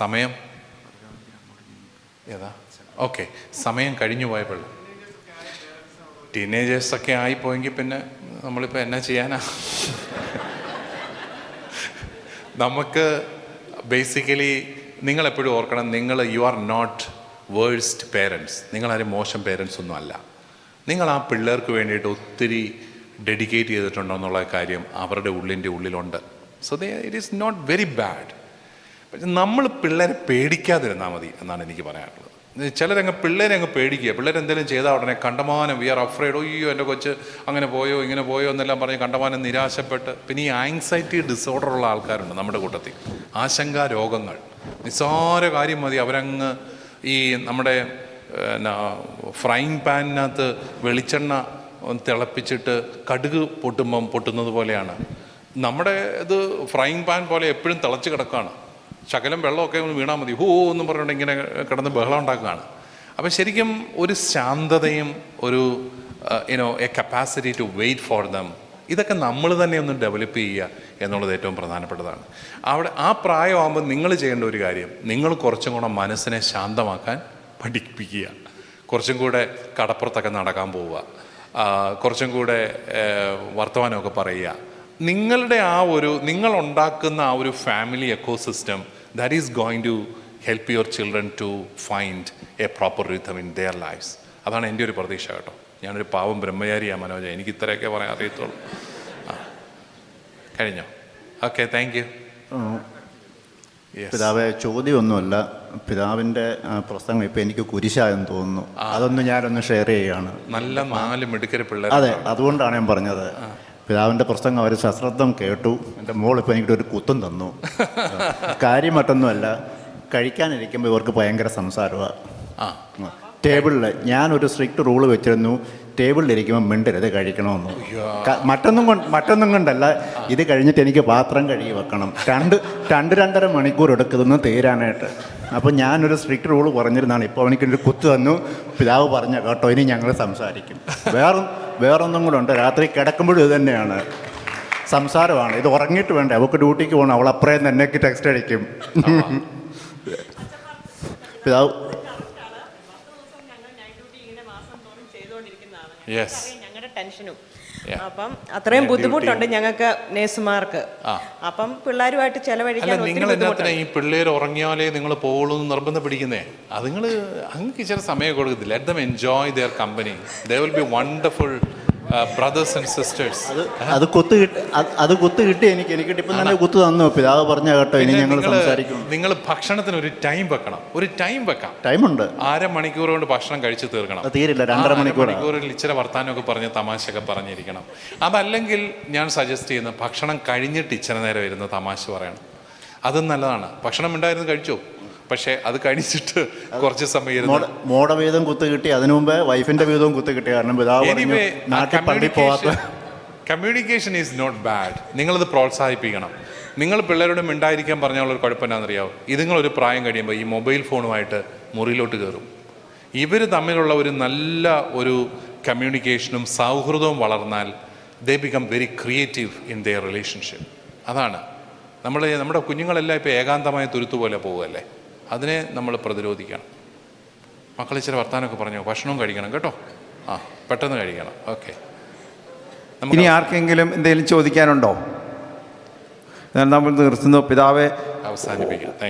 സമയം ഏതാ? ഓക്കെ, സമയം കഴിഞ്ഞു പോയപ്പോൾ ടീനേജേഴ്സൊക്കെ ആയിപ്പോയെങ്കിൽ പിന്നെ നമ്മളിപ്പോൾ എന്നാ ചെയ്യാനാ? നമുക്ക് ബേസിക്കലി നിങ്ങളെപ്പോഴും ഓർക്കണം, you are not worst parents. നിങ്ങളാരും മോശം പേരൻസ് ഒന്നും അല്ല. നിങ്ങൾ ആ പിള്ളേർക്ക് വേണ്ടിയിട്ട് ഒത്തിരി ഡെഡിക്കേറ്റ് ചെയ്തിട്ടുണ്ടോ എന്നുള്ള കാര്യം അവരുടെ ഉള്ളിലുണ്ട്. So it is not very bad. പക്ഷെ നമ്മൾ പിള്ളേരെ പേടിക്കാതിരുന്നാൽ മതി എന്നാണ് എനിക്ക് പറയാനുള്ളത്. ചിലരങ്ങ് പിള്ളേരെ അങ്ങ് പേടിക്കുക. പിള്ളേരെന്തെങ്കിലും ചെയ്താൽ ഉടനെ കണ്ടമാനം വി ആർ അഫ്രൈഡ്, അയ്യോ എൻ്റെ കൊച്ച് അങ്ങനെ പോയോ ഇങ്ങനെ പോയോ എന്നെല്ലാം പറഞ്ഞ് കണ്ടമാനം നിരാശപ്പെട്ട്. പിന്നെ ഈ ആങ്സൈറ്റി ഡിസോർഡർ ഉള്ള ആൾക്കാരുണ്ട് നമ്മുടെ കൂട്ടത്തിൽ. ആശങ്കാ രോഗങ്ങൾ, നിസ്സാര കാര്യം മതി അവരങ്ങ് ഈ നമ്മുടെ ഫ്രൈങ് പാനിനകത്ത് വെളിച്ചെണ്ണ തിളപ്പിച്ചിട്ട് കടുക് പൊട്ടുമ്പം പൊട്ടുന്നത് പോലെയാണ്. നമ്മുടെ ഇത് ഫ്രൈങ് പാൻ പോലെ എപ്പോഴും തിളച്ച് കിടക്കുകയാണ്. ശകലം വെള്ളമൊക്കെ വീണാൽ മതി ഹോ എന്നും പറഞ്ഞുകൊണ്ട് ഇങ്ങനെ കിടന്ന് ബഹളം ഉണ്ടാക്കുകയാണ്. അപ്പം ശരിക്കും ഒരു ശാന്തതയും ഒരു a capacity to wait for them, ഇതൊക്കെ നമ്മൾ തന്നെ ഒന്ന് ഡെവലപ്പ് ചെയ്യുക എന്നുള്ളത് ഏറ്റവും പ്രധാനപ്പെട്ടതാണ്. അവിടെ ആ പ്രായമാകുമ്പോൾ നിങ്ങൾ ചെയ്യേണ്ട ഒരു കാര്യം, നിങ്ങൾ കുറച്ചും കൂടെ മനസ്സിനെ ശാന്തമാക്കാൻ പഠിപ്പിക്കുക. കുറച്ചും കൂടെ കടപ്പുറത്തൊക്കെ നടക്കാൻ പോവുക, കുറച്ചും കൂടെ വർത്തമാനമൊക്കെ പറയുക. നിങ്ങളുടെ നിങ്ങളുണ്ടാക്കുന്ന ആ ഒരു family ecosystem that is going to help your children to find a proper rhythm in their lifes. അതാണ് എൻ്റെ ഒരു പ്രതീക്ഷ കേട്ടോ. ഞാനൊരു പാവം ബ്രഹ്മചാരിയാണ് മനോജ, എനിക്ക് ഇത്രയൊക്കെ പറയാൻ അറിയത്തുള്ളൂ. കഴിഞ്ഞോ? Okay, thank you. പിതാവെ, ചോദ്യമൊന്നുമല്ല, പിതാവിൻ്റെ പ്രസംഗം ഇപ്പം എനിക്ക് കുരിശായെന്ന് തോന്നുന്നു. അതൊന്ന് ഞാനൊന്ന് ഷെയർ ചെയ്യുകയാണ്. നല്ല 4 മിടുക്കര പിള്ളേർ. അതെ, അതുകൊണ്ടാണ് ഞാൻ പറഞ്ഞത്. പിതാവിൻ്റെ പ്രസംഗം അവർ സശ്രദ്ധം കേട്ടു. എൻ്റെ മോൾ ഇപ്പോൾ എനിക്കൊരു കുത്തും തന്നു. കാര്യം മറ്റൊന്നുമല്ല, കഴിക്കാനിരിക്കുമ്പോൾ ഇവർക്ക് ഭയങ്കര സംസാരമാണ്. ടേബിളിൽ ഞാനൊരു സ്ട്രിക്റ്റ് റൂള് വെച്ചിരുന്നു, ടേബിളിലിരിക്കുമ്പോൾ മിണ്ടരുത്, കഴിക്കണമെന്ന്. മറ്റൊന്നും കൊണ്ടല്ല, ഇത് കഴിഞ്ഞിട്ട് എനിക്ക് പാത്രം കഴുകി വെക്കണം. 2-2.5 മണിക്കൂർ എടുക്കുന്നു തീരാനായിട്ട്. അപ്പോൾ ഞാനൊരു സ്ട്രിക്റ്റ് റൂള് പറഞ്ഞിരുന്നാണ്. ഇപ്പോൾ എനിക്കൊരു കുത്ത് തന്നു. പിതാവ് പറഞ്ഞ കേട്ടോ, ഇനി ഞങ്ങൾ സംസാരിക്കും. വേറൊന്നും കൂടെ ഉണ്ട്, രാത്രി കിടക്കുമ്പോഴും ഇത് തന്നെയാണ്, സംസാരമാണ്. ഇത് ഉറങ്ങിയിട്ട് വേണ്ടേ, അവൾക്ക് ഡ്യൂട്ടിക്ക് പോകണം. അവൾ അപ്പുറം തന്നെ ടെക്സ്റ്റ് അടിക്കും. പിതാവ് ഞങ്ങളുടെ ടെൻഷനും അപ്പം അത്രയും ബുദ്ധിമുട്ടുണ്ട് ഞങ്ങൾക്ക് നേഴ്സുമാർക്ക്. അപ്പം പിള്ളേരുമായിട്ട് ചെലവഴിക്കാൻ നിങ്ങൾ എന്നാ ഈ പിള്ളേർ ഉറങ്ങിയാലേ നിങ്ങൾ പോകുള്ളൂ എന്ന് നിർബന്ധം പിടിക്കുന്നേ? അങ്ങക്ക് ചില സമയം കൊടുക്കത്തില്ല. Let them enjoy their company. They will be wonderful brothers and sisters. അത് കുത്ത് കിട്ടി എനിക്ക് ഇപ്പം തന്നെ കുത്ത് തന്നു. പിതാവ് പറഞ്ഞ കേട്ടോ, ഇനി ഞങ്ങൾ സംസാരിക്കും. നിങ്ങൾ ഭക്ഷണത്തിന് ഒരു ടൈം വെക്കണം. ഒരു ടൈം വെക്കാം. ടൈമുണ്ട്. 1/2 മണിക്കൂർ കൊണ്ട് ഭക്ഷണം കഴിച്ച് തീർക്കണം. തീരില്ല, 2.5 മണിക്കൂറിൽ ഇച്ചിരി വർത്താനമൊക്കെ പറഞ്ഞ് തമാശയൊക്കെ പറഞ്ഞിരിക്കണം. അതല്ലെങ്കിൽ ഞാൻ സജസ്റ്റ് ചെയ്യുന്നത് ഭക്ഷണം കഴിഞ്ഞിട്ട് ഇച്ചിരി നേരം ഇരുന്ന് തമാശ പറയണം. അതും നല്ലതാണ്. ഭക്ഷണം ഉണ്ടായിരുന്നു കഴിച്ചോ, പക്ഷേ അത് കഴിച്ചിട്ട് കുറച്ച് സമയം മോട വീതം കുത്ത് കിട്ടി. അതിനു മുമ്പ് വൈഫിന്റെ വീതവും കുത്ത് കിട്ടി. കാരണം കമ്മ്യൂണിക്കേഷൻ ഈസ് നോട്ട് ബാഡ്. നിങ്ങളത് പ്രോത്സാഹിപ്പിക്കണം. നിങ്ങൾ പിള്ളേരോട് മിണ്ടായിരിക്കാൻ പറഞ്ഞുള്ളൊരു കുഴപ്പമെന്നാണെന്നറിയാവും. ഇതുങ്ങളൊരു പ്രായം കഴിയുമ്പോൾ ഈ മൊബൈൽ ഫോണുമായിട്ട് മുറിയിലോട്ട് കയറും. ഇവർ തമ്മിലുള്ള ഒരു നല്ല ഒരു കമ്മ്യൂണിക്കേഷനും സൗഹൃദവും വളർന്നാൽ ദേ become very creative in there relationship. അതാണ് നമ്മുടെ കുഞ്ഞുങ്ങളെല്ലാം ഇപ്പോൾ ഏകാന്തമായ തുരുത്തു പോലെ പോവുകയല്ലേ. അതിനെ നമ്മൾ പ്രതിരോധിക്കണം. മക്കൾ ഇച്ചിരി വർത്താനമൊക്കെ പറഞ്ഞു, ഭക്ഷണവും കഴിക്കണം കേട്ടോ. പെട്ടെന്ന് കഴിക്കണം. ഓക്കെ. ഇനി ആർക്കെങ്കിലും എന്തെങ്കിലും ചോദിക്കാനുണ്ടോ? നമ്മൾ നിർത്തുന്നു. പിതാവെ അവസാനിപ്പിക്കാം. Thank you.